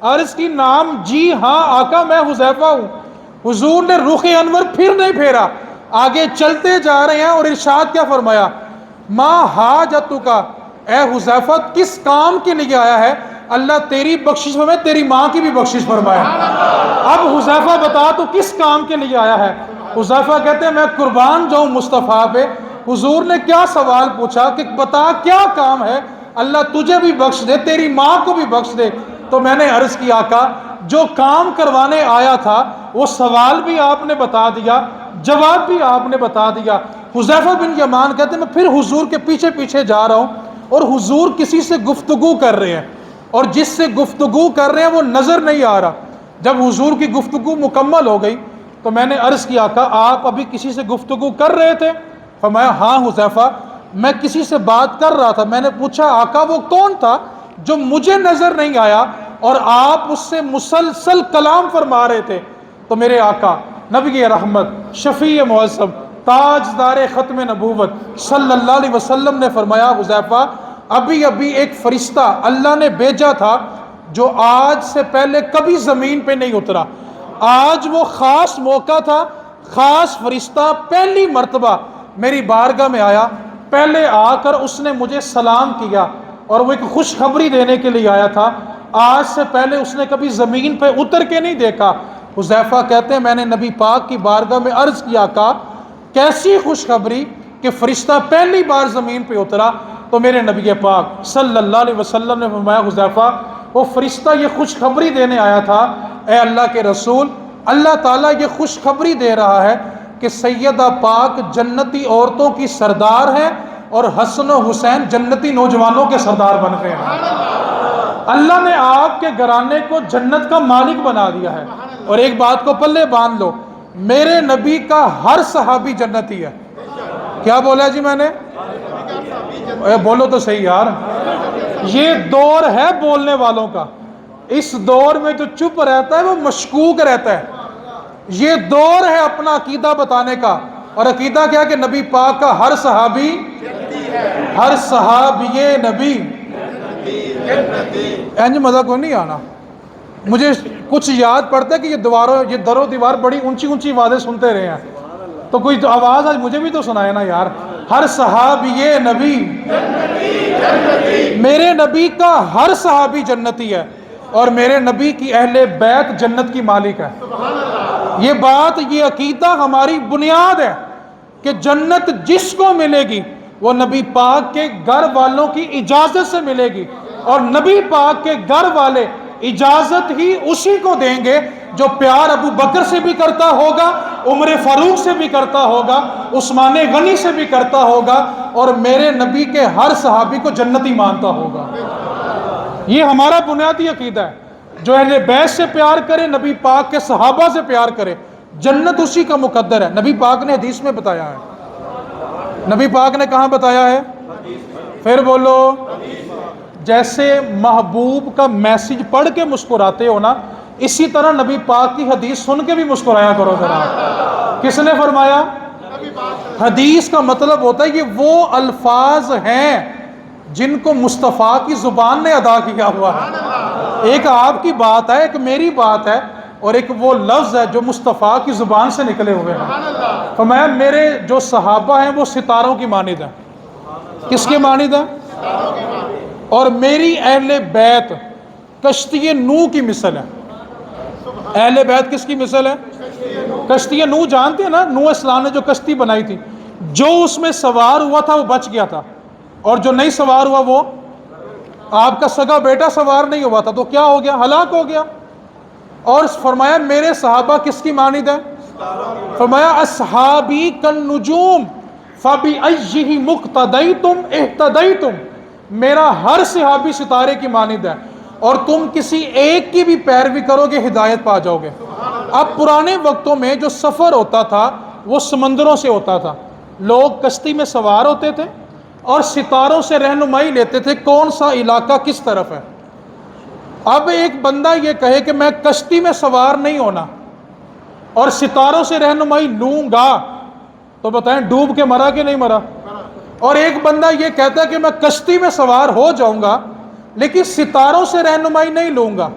عرض کی نام، جی ہاں آقا میں حذیفہ ہوں. حضور نے رخ انور پھر نہیں پھیرا، آگے چلتے جا رہے ہیں اور ارشاد کیا فرمایا؟ ما حاجتک، اے حذیفہ کس کام کے لیے آیا ہے؟ اللہ تیری بخشش فرمائے، تیری ماں کی بھی بخشش فرمائے. اب حذیفہ بتا تو کس کام کے لیے آیا ہے؟ حذیفہ کہتے ہیں میں قربان جاؤں مصطفیٰ پہ. حضور نے کیا سوال پوچھا کہ بتا کیا کام ہے؟ اللہ تجھے بھی بخش دے، تیری ماں کو بھی بخش دے. تو میں نے عرض کی آقا جو کام کروانے آیا تھا وہ سوال بھی آپ نے بتا دیا، جواب بھی آپ نے بتا دیا. حذیفہ بن یمان کہتے ہیں میں پھر حضور کے پیچھے پیچھے جا رہا ہوں اور حضور کسی سے گفتگو کر رہے ہیں اور جس سے گفتگو کر رہے ہیں وہ نظر نہیں آ رہا. جب حضور کی گفتگو مکمل ہو گئی تو میں نے عرض کیا آقا آپ ابھی کسی سے گفتگو کر رہے تھے؟ فرمایا ہاں حذیفہ میں کسی سے بات کر رہا تھا. میں نے پوچھا آقا وہ کون تھا جو مجھے نظر نہیں آیا اور آپ اس سے مسلسل کلام فرما رہے تھے؟ تو میرے آقا نبی رحمت، شفیع معظم، تاجدار ختم نبوت صلی اللہ علیہ وسلم نے فرمایا حذیفہ ابھی ابھی ایک فرشتہ اللہ نے بھیجا تھا جو آج سے پہلے کبھی زمین پہ نہیں اترا، آج وہ خاص موقع تھا، خاص فرشتہ پہلی مرتبہ میری بارگاہ میں آیا، پہلے آ کر اس نے مجھے سلام کیا اور وہ ایک خوشخبری دینے کے لیے آیا تھا، آج سے پہلے اس نے کبھی زمین پہ اتر کے نہیں دیکھا۔ حذیفہ کہتے ہیں میں نے نبی پاک کی بارگاہ میں عرض کیا آقا کیسی خوشخبری کہ فرشتہ پہلی بار زمین پہ اترا؟ تو میرے نبی پاک صلی اللہ علیہ وسلم نے فرمایا حذیفہ وہ فرشتہ یہ خوشخبری دینے آیا تھا، اے اللہ کے رسول اللہ تعالیٰ یہ خوشخبری دے رہا ہے کہ سیدہ پاک جنتی عورتوں کی سردار ہے اور حسن و حسین جنتی نوجوانوں کے سردار بن گئے ہیں۔ اللہ نے آپ کے گھرانے کو جنت کا مالک بنا دیا ہے۔ اور ایک بات کو پلے باندھ لو، میرے نبی کا ہر صحابی جنتی ہے۔ کیا بولا جی میں نے؟ بولو تو صحیح یار، یہ دور ہے بولنے والوں کا، اس دور میں جو چپ رہتا ہے وہ مشکوک رہتا ہے، یہ دور ہے اپنا عقیدہ بتانے کا، اور عقیدہ کیا کہ نبی پاک کا ہر صحابی، ہر صحابی نبی اینج مزہ کو نہیں آنا۔ مجھے کچھ یاد پڑتا ہے کہ یہ در و دیوار بڑی اونچی اونچی آوازیں سنتے رہے ہیں، تو کوئی آواز آج مجھے بھی تو سنائے نا یار۔ ہر صحابی نبی، میرے نبی کا ہر صحابی جنتی ہے اور میرے نبی کی اہل بیت جنت کی مالک ہے۔ یہ بات، یہ عقیدہ ہماری بنیاد ہے کہ جنت جس کو ملے گی وہ نبی پاک کے گھر والوں کی اجازت سے ملے گی، اور نبی پاک کے گھر والے اجازت ہی اسی کو دیں گے جو پیار ابو بکر سے بھی کرتا ہوگا، عمر فاروق سے بھی کرتا ہوگا، عثمان غنی سے بھی کرتا ہوگا، اور میرے نبی کے ہر صحابی کو جنتی مانتا ہوگا۔ یہ ہمارا بنیادی عقیدہ ہے۔ جو اہل بیت سے پیار کرے، نبی پاک کے صحابہ سے پیار کرے، جنت اسی کا مقدر ہے۔ نبی پاک نے حدیث میں بتایا ہے۔ نبی پاک نے کہاں بتایا ہے؟ پھر بولو۔ جیسے محبوب کا میسج پڑھ کے مسکراتے ہو نا، اسی طرح نبی پاک کی حدیث سن کے بھی مسکرایا کرو ذرا۔ کس نے فرمایا؟ حدیث کا مطلب ہوتا ہے یہ وہ الفاظ ہیں جن کو مصطفیٰ کی زبان نے ادا کیا ہوا ہے۔ ایک آپ کی بات ہے، ایک میری بات ہے، اور ایک وہ لفظ ہے جو مصطفیٰ کی زبان سے نکلے ہوئے ہیں۔ فرمایا میرے جو صحابہ ہیں وہ ستاروں کی مانند ہیں۔ کس کے مانند ہیں؟ اور میری اہل بیت کشتی نوح کی مثل ہے۔ اہل بیت کس کی مثل ہے؟ کشتی نوح جانتے ہیں نا، نوح اسلام نے جو کشتی بنائی تھی، جو اس میں سوار ہوا تھا وہ بچ گیا تھا، اور جو نہیں سوار ہوا وہ آپ کا سگا بیٹا سوار نہیں ہوا تھا، تو کیا ہو گیا؟ ہلاک ہو گیا۔ اور فرمایا میرے صحابہ کس کی مانند ہیں؟ فرمایا اصحابی کالنجوم فبأیہم اقتدیتم اہتدیتم، میرا ہر صحابی ستارے کی مانند ہے، اور تم کسی ایک کی بھی پیروی کرو گے ہدایت پا جاؤ گے۔ اب پرانے وقتوں میں جو سفر ہوتا تھا وہ سمندروں سے ہوتا تھا، لوگ کشتی میں سوار ہوتے تھے اور ستاروں سے رہنمائی لیتے تھے کون سا علاقہ کس طرف ہے۔ اب ایک بندہ یہ کہے کہ میں کشتی میں سوار نہیں ہونا اور ستاروں سے رہنمائی لوں گا، تو بتائیں ڈوب کے مرا کہ نہیں مرا؟ اور ایک بندہ یہ کہتا ہے کہ میں کشتی میں سوار ہو جاؤں گا لیکن ستاروں سے رہنمائی نہیں لوں گا،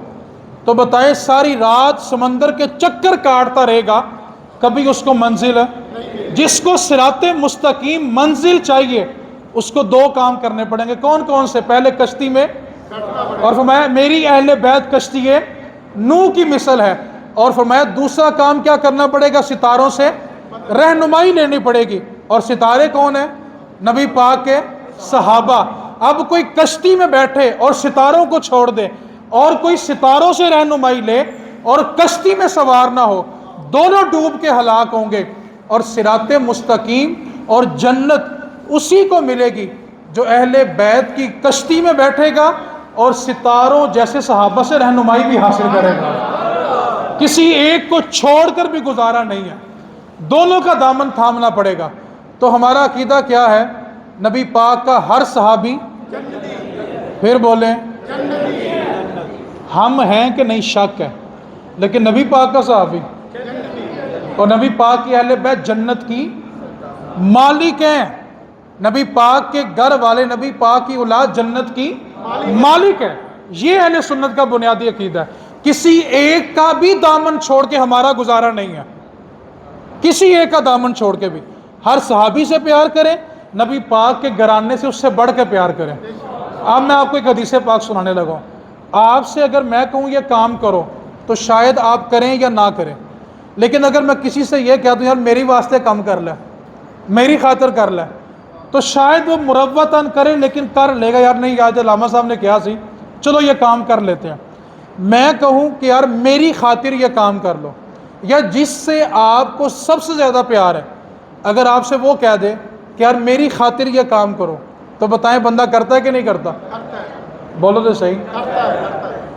تو بتائیں ساری رات سمندر کے چکر کاٹتا رہے گا، کبھی اس کو منزل ہے؟ جس کو صراط مستقیم منزل چاہیے اس کو دو کام کرنے پڑیں گے۔ کون کون سے؟ پہلے کشتی میں، اور فرمایا میری اہل بیت کشتی نوح کی مثل ہے، اور فرمایا دوسرا کام کیا کرنا پڑے گا؟ ستاروں سے رہنمائی لینی پڑے گی، اور ستارے کون ہیں؟ نبی پاک کے صحابہ۔ اب کوئی کشتی میں بیٹھے اور ستاروں کو چھوڑ دے، اور کوئی ستاروں سے رہنمائی لے اور کشتی میں سوار نہ ہو، دونوں ڈوب کے ہلاک ہوں گے۔ اور صراط مستقیم اور جنت اسی کو ملے گی جو اہل بیت کی کشتی میں بیٹھے گا اور ستاروں جیسے صحابہ سے رہنمائی بھی حاصل کرے گا۔ کسی ایک کو چھوڑ کر بھی گزارا نہیں ہے، دونوں کا دامن تھامنا پڑے گا۔ تو ہمارا عقیدہ کیا ہے؟ نبی پاک کا ہر صحابی، پھر بولیں ہم ہیں کہ نہیں؟ شک ہے، لیکن نبی پاک کا صحابی اور نبی پاک کی اہل بیت جنت کی مالک ہیں، نبی پاک کے گھر والے، نبی پاک کی اولاد جنت کی مالک ہے۔ یہ اہل سنت کا بنیادی عقیدہ ہے۔ کسی ایک کا بھی دامن چھوڑ کے ہمارا گزارا نہیں ہے، کسی ایک کا دامن چھوڑ کے بھی۔ ہر صحابی سے پیار کریں، نبی پاک کے گھرانے سے اس سے بڑھ کے پیار کریں۔ اب میں آپ کو ایک حدیث پاک سنانے لگا ہوں۔ آپ سے اگر میں کہوں یہ کام کرو تو شاید آپ کریں یا نہ کریں، لیکن اگر میں کسی سے یہ کہہ دوں یار میری واسطے کم کر لے، میری خاطر کر لے، تو شاید وہ مروتاً کرے لیکن کر لے گا، یار نہیں یاد علامہ صاحب نے کیا سی، چلو یہ کام کر لیتے ہیں۔ میں کہوں کہ یار میری خاطر یہ کام کر لو، یا جس سے آپ کو سب سے زیادہ پیار ہے اگر آپ سے وہ کہہ دے کہ یار میری خاطر یہ کام کرو، تو بتائیں بندہ کرتا ہے کہ نہیں کرتا؟ بولو تو صحیح۔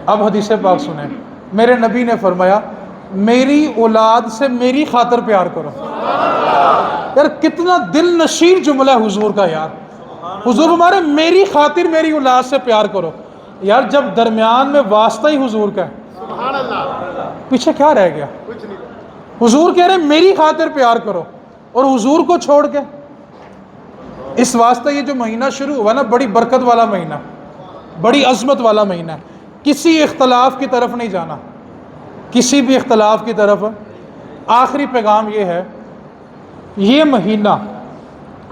اب حدیث پاک سنیں، میرے نبی نے فرمایا میری اولاد سے میری خاطر پیار کرو۔ یار کتنا دل نشین جملہ ہے حضور کا یار۔ حضور ہمارے میری خاطر میری اولاد سے پیار کرو، یار جب درمیان میں واسطہ ہی حضور کا ہے پیچھے کیا رہ گیا؟ حضور کہہ رہے میری خاطر پیار کرو، اور حضور کو چھوڑ کے اس واسطے یہ جو مہینہ شروع ہوا نا، بڑی برکت والا مہینہ، بڑی عظمت والا مہینہ ہے۔ کسی اختلاف کی طرف نہیں جانا، کسی بھی اختلاف کی طرف۔ آخری پیغام یہ ہے، یہ مہینہ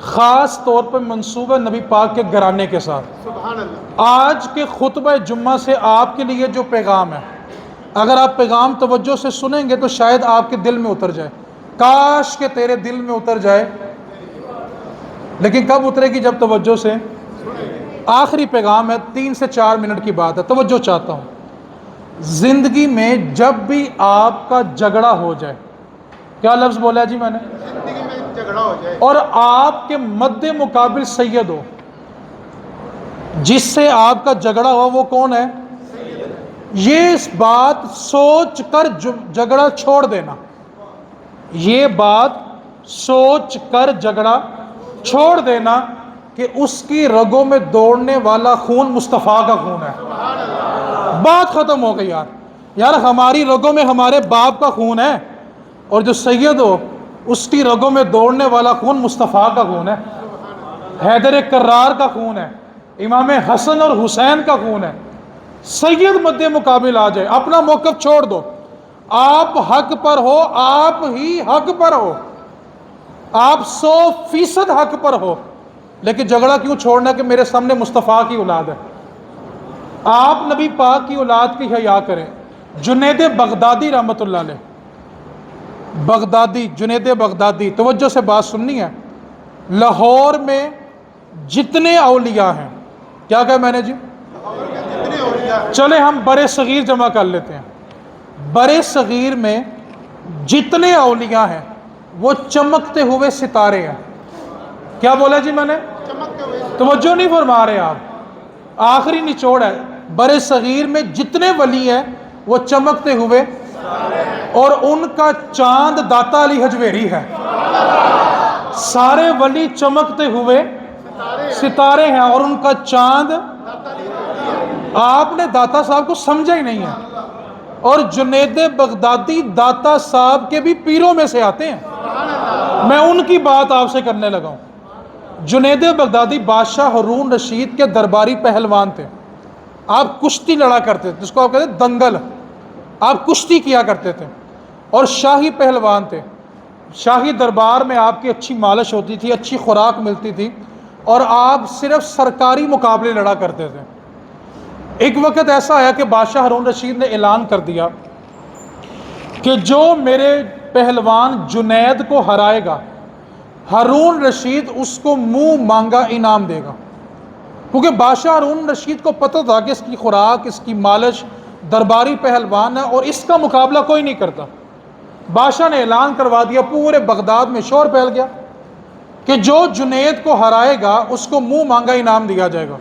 خاص طور پر منسوب ہے نبی پاک کے گھرانے کے ساتھ۔ آج کے خطبہ جمعہ سے آپ کے لیے جو پیغام ہے، اگر آپ پیغام توجہ سے سنیں گے تو شاید آپ کے دل میں اتر جائے، کاش کہ تیرے دل میں اتر جائے، لیکن کب اترے گی؟ جب توجہ سے۔ آخری پیغام ہے، 3 سے 4 منٹ کی بات ہے، توجہ چاہتا ہوں۔ زندگی میں جب بھی آپ کا جھگڑا ہو جائے، کیا لفظ بولا ہے جی میں نے؟ زندگی میں جھگڑا ہو جائے اور آپ کے مد مقابل سید ہو، جس سے آپ کا جھگڑا ہوا وہ کون ہے؟ یہ اس بات سوچ کر جھگڑا چھوڑ دینا، یہ بات سوچ کر جھگڑا چھوڑ دینا کہ اس کی رگوں میں دوڑنے والا خون مصطفیٰ کا خون ہے۔ بات ختم ہو گئی یار۔ یار ہماری رگوں میں ہمارے باپ کا خون ہے، اور جو سید ہو اس کی رگوں میں دوڑنے والا خون مصطفیٰ کا خون ہے، حیدر کرار کا خون ہے، امام حسن اور حسین کا خون ہے۔ سید مد مقابل آ جائے، اپنا موقف چھوڑ دو، آپ حق پر ہو، آپ ہی حق پر ہو، آپ 100% حق پر ہو، لیکن جھگڑا کیوں چھوڑنا کہ میرے سامنے مصطفیٰ کی اولاد ہے؟ آپ نبی پاک کی اولاد کی حیا کریں۔ جنید بغدادی رحمۃ اللہ علیہ، بغدادی، جنید بغدادی، توجہ سے بات سننی ہے۔ لاہور میں جتنے اولیاء ہیں، کیا کہا میں نے جی؟ چلے ہم برے صغیر جمع کر لیتے ہیں۔ برے صغیر میں جتنے اولیاء ہیں وہ چمکتے ہوئے ستارے ہیں۔ کیا بولا جی میں نے؟ توجہ نہیں فرما رہے آپ۔ آخری نچوڑ ہے، برے صغیر میں جتنے ولی ہیں وہ چمکتے ہوئے، اور ان کا چاند داتا علی حجویری ہے۔ سارے ولی چمکتے ہوئے ستارے ہیں اور ان کا چاند، آپ نے داتا صاحب کو سمجھا ہی نہیں ہے۔ اور جنید بغدادی داتا صاحب کے بھی پیروں میں سے آتے ہیں، میں ان کی بات آپ سے کرنے لگا ہوں۔ جنید بغدادی بادشاہ ہارون رشید کے درباری پہلوان تھے، آپ کشتی لڑا کرتے تھے، جس کو آپ کہتے ہیں دنگل، آپ کشتی کیا کرتے تھے، اور شاہی پہلوان تھے۔ شاہی دربار میں آپ کی اچھی مالش ہوتی تھی، اچھی خوراک ملتی تھی، اور آپ صرف سرکاری مقابلے لڑا کرتے تھے۔ ایک وقت ایسا آیا کہ بادشاہ ہارون رشید نے اعلان کر دیا کہ جو میرے پہلوان جنید کو ہرائے گا، ہارون رشید اس کو منہ مانگا انعام دے گا، کیونکہ بادشاہ ہارون رشید کو پتہ تھا کہ اس کی خوراک، اس کی مالش، درباری پہلوان ہے اور اس کا مقابلہ کوئی نہیں کرتا۔ بادشاہ نے اعلان کروا دیا، پورے بغداد میں شور پھیل گیا کہ جو جنید کو ہرائے گا اس کو منہ مانگا انعام دیا جائے گا۔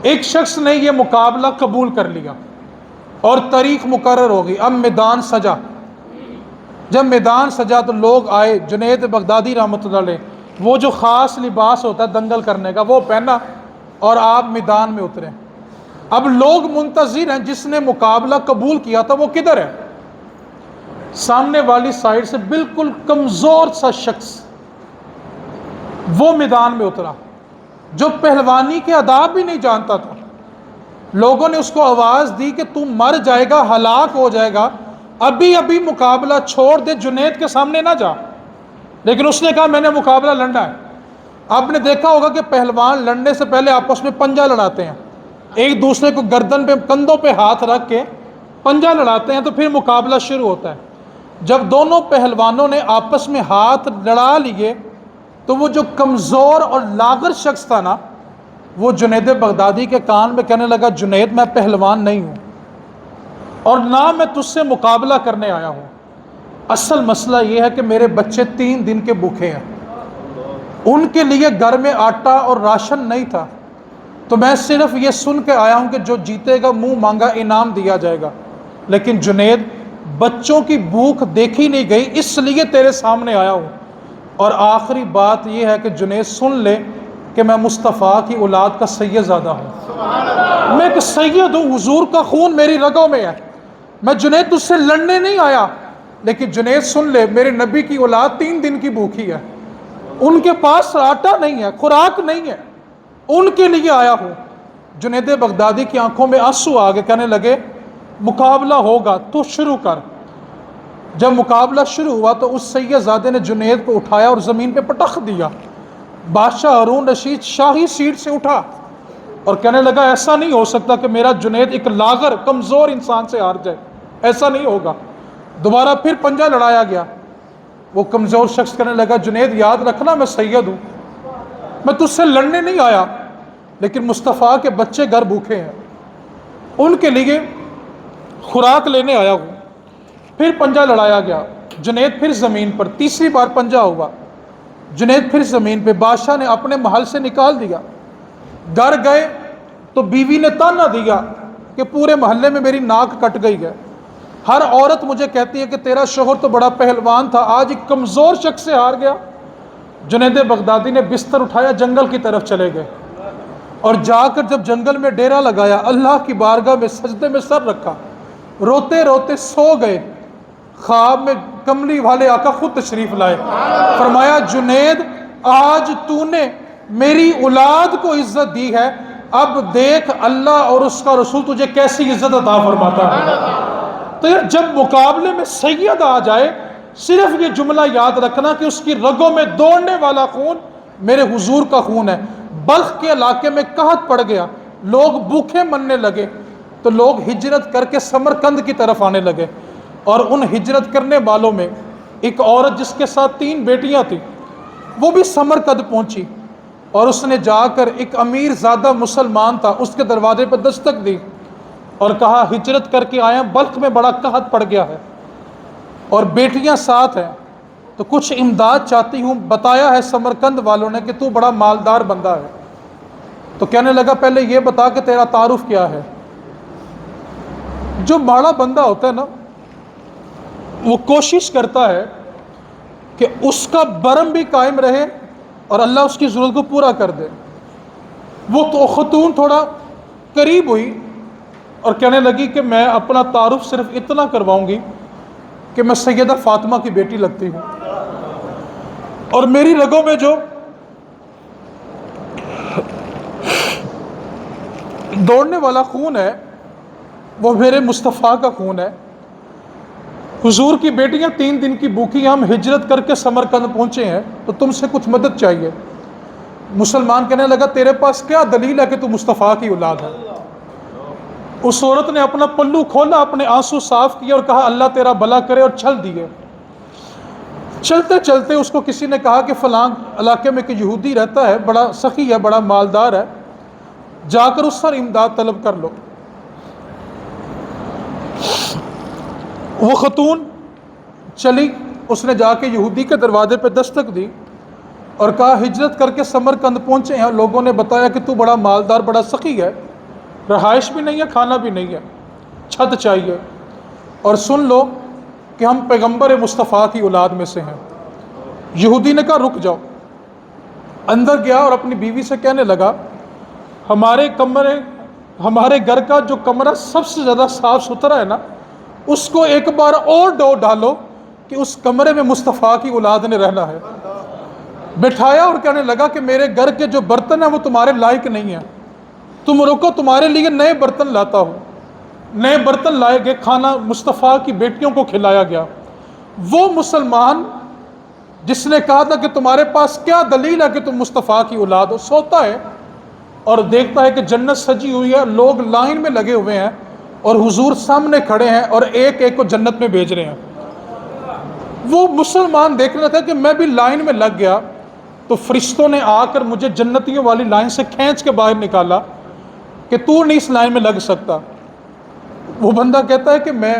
ایک شخص نے یہ مقابلہ قبول کر لیا اور تاریخ مقرر ہو گئی۔ اب میدان سجا، جب میدان سجا تو لوگ آئے، جنید بغدادی رحمۃ اللہ علیہ وہ جو خاص لباس ہوتا ہے دنگل کرنے کا وہ پہنا، اور آپ میدان میں اترے۔ اب لوگ منتظر ہیں، جس نے مقابلہ قبول کیا تھا وہ کدھر ہے؟ سامنے والی سائڈ سے بالکل کمزور سا شخص وہ میدان میں اترا، جو پہلوانی کے آداب بھی نہیں جانتا تھا۔ لوگوں نے اس کو آواز دی کہ تم مر جائے گا، ہلاک ہو جائے گا، ابھی ابھی مقابلہ چھوڑ دے، جنید کے سامنے نہ جا۔ لیکن اس نے کہا میں نے مقابلہ لڑنا ہے۔ آپ نے دیکھا ہوگا کہ پہلوان لڑنے سے پہلے آپس میں پنجہ لڑاتے ہیں، ایک دوسرے کو گردن پہ کندھوں پہ ہاتھ رکھ کے پنجہ لڑاتے ہیں، تو پھر مقابلہ شروع ہوتا ہے۔ جب دونوں پہلوانوں نے آپس میں ہاتھ لڑا لیے تو وہ جو کمزور اور لاغر شخص تھا نا، وہ جنید بغدادی کے کان میں کہنے لگا جنید میں پہلوان نہیں ہوں اور نہ میں تجھ سے مقابلہ کرنے آیا ہوں، اصل مسئلہ یہ ہے کہ میرے بچے 3 دن کے بھوکے ہیں، ان کے لیے گھر میں آٹا اور راشن نہیں تھا، تو میں صرف یہ سن کے آیا ہوں کہ جو جیتے گا منہ مانگا انعام دیا جائے گا۔ لیکن جنید بچوں کی بھوک دیکھی نہیں گئی، اس لیے تیرے سامنے آیا ہوں۔ اور آخری بات یہ ہے کہ جنید سن لے کہ میں مصطفیٰ کی اولاد کا سید زادہ ہوں، میں ایک سید ہوں، حضور کا خون میری رگوں میں ہے، میں جنید تجھ سے لڑنے نہیں آیا۔ لیکن جنید سن لے میرے نبی کی اولاد 3 دن کی بھوکی ہے، ان کے پاس آٹا نہیں ہے، خوراک نہیں ہے، ان کے لیے آیا ہوں۔ جنید بغدادی کی آنکھوں میں آنسو آ گئے، کہنے لگے مقابلہ ہوگا تو شروع کر۔ جب مقابلہ شروع ہوا تو اس سید زادے نے جنید کو اٹھایا اور زمین پہ پٹخ دیا۔ بادشاہ ہارون رشید شاہی سیٹ سے اٹھا اور کہنے لگا ایسا نہیں ہو سکتا کہ میرا جنید ایک لاغر کمزور انسان سے ہار جائے، ایسا نہیں ہوگا۔ دوبارہ پھر پنجہ لڑایا گیا، وہ کمزور شخص کہنے لگا جنید یاد رکھنا میں سید ہوں، میں تجھ سے لڑنے نہیں آیا، لیکن مصطفیٰ کے بچے گھر بھوکے ہیں، ان کے لیے خوراک لینے آیا ہوں۔ پھر پنجہ لڑایا گیا، جنید پھر زمین پر، تیسری بار پنجہ ہوا، جنید پھر زمین پہ۔ بادشاہ نے اپنے محل سے نکال دیا، گھر گئے تو بیوی نے تانا دیا کہ پورے محلے میں میری ناک کٹ گئی ہے، ہر عورت مجھے کہتی ہے کہ تیرا شوہر تو بڑا پہلوان تھا، آج ایک کمزور شخص سے ہار گیا۔ جنید بغدادی نے بستر اٹھایا، جنگل کی طرف چلے گئے اور جا کر جب جنگل میں ڈیرا لگایا، اللہ کی بارگاہ میں سجدے میں سر رکھا، روتے روتے سو گئے۔ خواب میں کملی والے آقا خود تشریف لائے، فرمایا جنید آج تو نے میری اولاد کو عزت دی ہے، اب دیکھ اللہ اور اس کا رسول تجھے کیسی عزت عطا فرماتا ہے۔ تو یار جب مقابلے میں سید آ جائے، صرف یہ جملہ یاد رکھنا کہ اس کی رگوں میں دوڑنے والا خون میرے حضور کا خون ہے۔ بلخ کے علاقے میں قحط پڑ گیا، لوگ بھوکے مرنے لگے، تو لوگ ہجرت کر کے سمرقند کی طرف آنے لگے، اور ان ہجرت کرنے والوں میں ایک عورت جس کے ساتھ 3 بیٹیاں تھیں، وہ بھی سمرقند پہنچی، اور اس نے جا کر ایک امیر زادہ مسلمان تھا، اس کے دروازے پر دستک دی اور کہا ہجرت کر کے آیا، بلخ میں بڑا قحط پڑ گیا ہے اور بیٹیاں ساتھ ہیں، تو کچھ امداد چاہتی ہوں، بتایا ہے سمرقند والوں نے کہ تو بڑا مالدار بندہ ہے۔ تو کہنے لگا پہلے یہ بتا کہ تیرا تعارف کیا ہے۔ جو ماڑا بندہ ہوتا ہے نا، وہ کوشش کرتا ہے کہ اس کا برم بھی قائم رہے اور اللہ اس کی ضرورت کو پورا کر دے۔ وہ تو خاتون تھوڑا قریب ہوئی اور کہنے لگی کہ میں اپنا تعارف صرف اتنا کرواؤں گی کہ میں سیدہ فاطمہ کی بیٹی لگتی ہوں، اور میری رگوں میں جو دوڑنے والا خون ہے وہ میرے مصطفیٰ کا خون ہے۔ حضور کی بیٹیاں 3 دن کی بھوکی، ہم ہجرت کر کے سمرقند پہنچے ہیں، تو تم سے کچھ مدد چاہیے۔ مسلمان کہنے لگا تیرے پاس کیا دلیل ہے کہ تو مصطفیٰ کی اولاد ہے؟ اس عورت نے اپنا پلو کھولا، اپنے آنسو صاف کیا اور کہا اللہ تیرا بھلا کرے، اور چھل دیے۔ چلتے چلتے اس کو کسی نے کہا کہ فلاں علاقے میں کہ یہودی رہتا ہے، بڑا سخی ہے، بڑا مالدار ہے، جا کر اس پر امداد طلب کر لو۔ وہ خاتون چلی، اس نے جا کے یہودی کے دروازے پہ دستک دی اور کہا ہجرت کر کے سمرقند پہنچے ہیں، لوگوں نے بتایا کہ تو بڑا مالدار، بڑا سخی ہے، رہائش بھی نہیں ہے، کھانا بھی نہیں ہے، چھت چاہیے، اور سن لو کہ ہم پیغمبر مصطفیٰ کی اولاد میں سے ہیں۔ یہودی نے کہا رک جاؤ۔ اندر گیا اور اپنی بیوی سے کہنے لگا ہمارے گھر کا جو کمرہ سب سے زیادہ صاف ستھرا ہے نا، اس کو ایک بار اور ڈالو کہ اس کمرے میں مصطفیٰ کی اولاد نے رہنا ہے۔ بٹھایا اور کہنے لگا کہ میرے گھر کے جو برتن ہیں وہ تمہارے لائق نہیں ہیں، تم رکو، تمہارے لیے نئے برتن لاتا ہوں۔ نئے برتن لائے گئے، کھانا مصطفیٰ کی بیٹیوں کو کھلایا گیا۔ وہ مسلمان جس نے کہا تھا کہ تمہارے پاس کیا دلیل ہے کہ تم مصطفیٰ کی اولاد ہو، سوتا ہے اور دیکھتا ہے کہ جنت سجی ہوئی ہے، لوگ لائن میں لگے ہوئے ہیں اور حضور سامنے کھڑے ہیں اور ایک ایک کو جنت میں بھیج رہے ہیں۔ وہ مسلمان دیکھ رہا تھا کہ میں بھی لائن میں لگ گیا، تو فرشتوں نے آ کر مجھے جنتیوں والی لائن سے کھینچ کے باہر نکالا کہ تو نہیں اس لائن میں لگ سکتا۔ وہ بندہ کہتا ہے کہ میں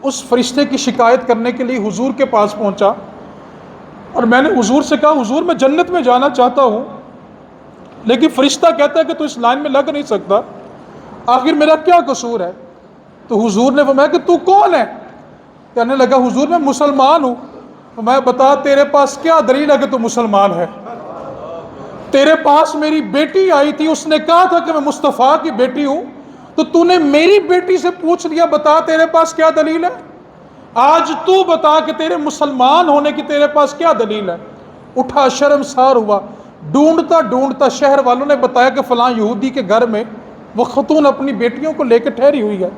اس فرشتے کی شکایت کرنے کے لیے حضور کے پاس پہنچا اور میں نے حضور سے کہا حضور میں جنت میں جانا چاہتا ہوں، لیکن فرشتہ کہتا ہے کہ تو اس لائن میں لگ نہیں سکتا، آخر میرا کیا قصور ہے؟ تو حضور نے فرمایا کہ تو کون ہے؟ کہنے لگا حضور میں مسلمان ہوں۔ میں بتا تیرے پاس کیا دلیل ہے کہ تو مسلمان ہے؟ تیرے پاس میری بیٹی آئی تھی، اس نے کہا تھا کہ میں مصطفیٰ کی بیٹی ہوں، تو نے میری بیٹی سے پوچھ لیا بتا تیرے پاس کیا دلیل ہے؟ آج تو بتا کہ تیرے مسلمان ہونے کی تیرے پاس کیا دلیل ہے؟ اٹھا، شرمسار ہوا، ڈھونڈتا ڈھونڈتا شہر والوں نے بتایا کہ فلاں یہودی کے گھر میں وہ خاتون اپنی بیٹیوں کو لے کے ٹھہری ہوئی ہے۔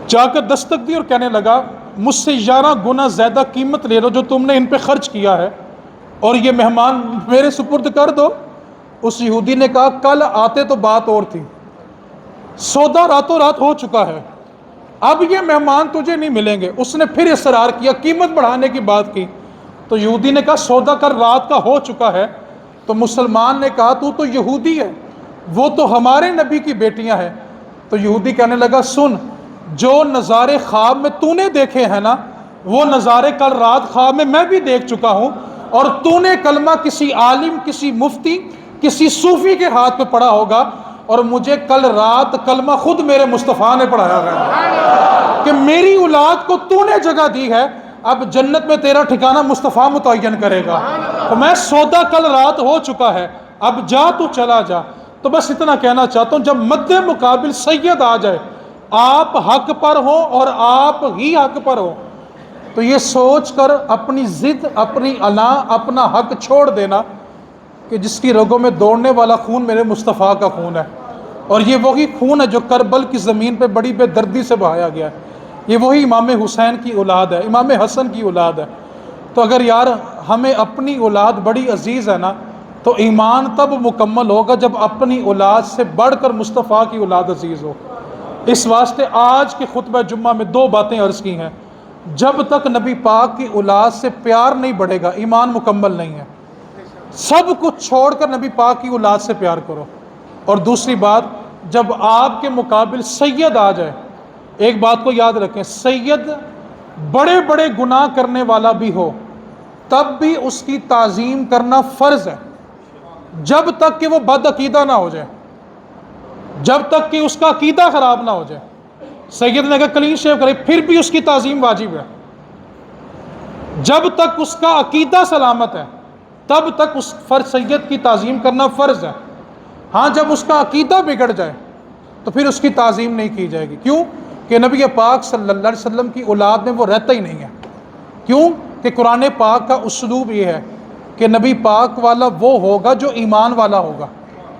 جا کر دستک دی اور کہنے لگا مجھ سے 11 گنا زیادہ قیمت لے لو جو تم نے ان پہ خرچ کیا ہے، اور یہ مہمان میرے سپرد کر دو۔ اس یہودی نے کہا کل آتے تو بات اور تھی، سودا راتوں رات ہو چکا ہے، اب یہ مہمان تجھے نہیں ملیں گے۔ اس نے پھر اصرار کیا، قیمت بڑھانے کی بات کی، تو یہودی نے کہا سودا کل رات کا ہو چکا ہے۔ تو مسلمان نے کہا تو یہودی ہے، وہ تو ہمارے نبی کی بیٹیاں ہیں۔ تو یہودی کہنے لگا سن، جو نظارے خواب میں تو نے دیکھے ہیں نا، وہ نظارے کل رات خواب میں بھی دیکھ چکا ہوں، اور تو نے کلمہ کسی عالم، کسی مفتی، کسی صوفی کے ہاتھ پہ پڑھا ہوگا، اور مجھے کل رات کلمہ خود میرے مصطفیٰ نے پڑھایا ہے کہ میری اولاد کو تو نے جگہ دی ہے، اب جنت میں تیرا ٹھکانہ مصطفیٰ متعین کرے گا۔ تو میں سودا کل رات ہو چکا ہے، اب جا تو چلا جا۔ تو بس اتنا کہنا چاہتا ہوں، جب مد مقابل سید آ جائے، آپ حق پر ہو اور آپ ہی حق پر ہو، تو یہ سوچ کر اپنی ضد، اپنی انا، اپنا حق چھوڑ دینا کہ جس کی رگوں میں دوڑنے والا خون میرے مصطفیٰ کا خون ہے، اور یہ وہی خون ہے جو کربل کی زمین پہ بڑی بے دردی سے بہایا گیا ہے۔ یہ وہی امام حسین کی اولاد ہے، امام حسن کی اولاد ہے۔ تو اگر یار ہمیں اپنی اولاد بڑی عزیز ہے نا، تو ایمان تب مکمل ہوگا جب اپنی اولاد سے بڑھ کر مصطفیٰ کی اولاد عزیز ہو۔ اس واسطے آج کے خطبہ جمعہ میں 2 باتیں عرض کی ہیں۔ جب تک نبی پاک کی اولاد سے پیار نہیں بڑھے گا، ایمان مکمل نہیں ہے۔ سب کچھ چھوڑ کر نبی پاک کی اولاد سے پیار کرو۔ اور دوسری بات، جب آپ کے مقابل سید آ جائے، ایک بات کو یاد رکھیں، سید بڑے بڑے گناہ کرنے والا بھی ہو تب بھی اس کی تعظیم کرنا فرض ہے، جب تک کہ وہ بد عقیدہ نہ ہو جائے، جب تک کہ اس کا عقیدہ خراب نہ ہو جائے۔ سید نے اگر کلین شیو کرے پھر بھی اس کی تعظیم واجب ہے، جب تک اس کا عقیدہ سلامت ہے تب تک اس سید کی تعظیم کرنا فرض ہے۔ ہاں جب اس کا عقیدہ بگڑ جائے تو پھر اس کی تعظیم نہیں کی جائے گی۔ کیوں؟ کہ نبی پاک صلی اللہ علیہ وسلم کی اولاد میں وہ رہتا ہی نہیں ہے۔ کیوں؟ کہ قرآن پاک کا اسلوب یہ ہے کہ نبی پاک والا وہ ہوگا جو ایمان والا ہوگا۔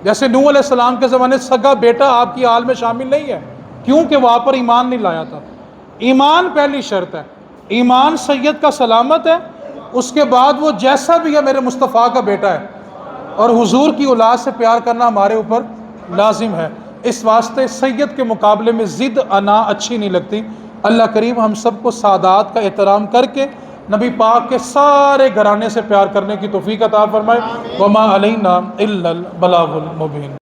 جیسے نوح علیہ السلام کے زمانے سگا بیٹا آپ کی آل میں شامل نہیں ہے، کیوں کہ وہاں پر ایمان نہیں لایا تھا۔ ایمان پہلی شرط ہے، ایمان سید کا سلامت ہے، اس کے بعد وہ جیسا بھی ہے میرے مصطفیٰ کا بیٹا ہے، اور حضور کی اولاد سے پیار کرنا ہمارے اوپر لازم ہے۔ اس واسطے سید کے مقابلے میں ضد انا اچھی نہیں لگتی۔ اللہ کریم ہم سب کو سادات کا احترام کر کے نبی پاک کے سارے گھرانے سے پیار کرنے کی توفیق عطا فرمائے۔ وما علینا الا البلاغ المبین۔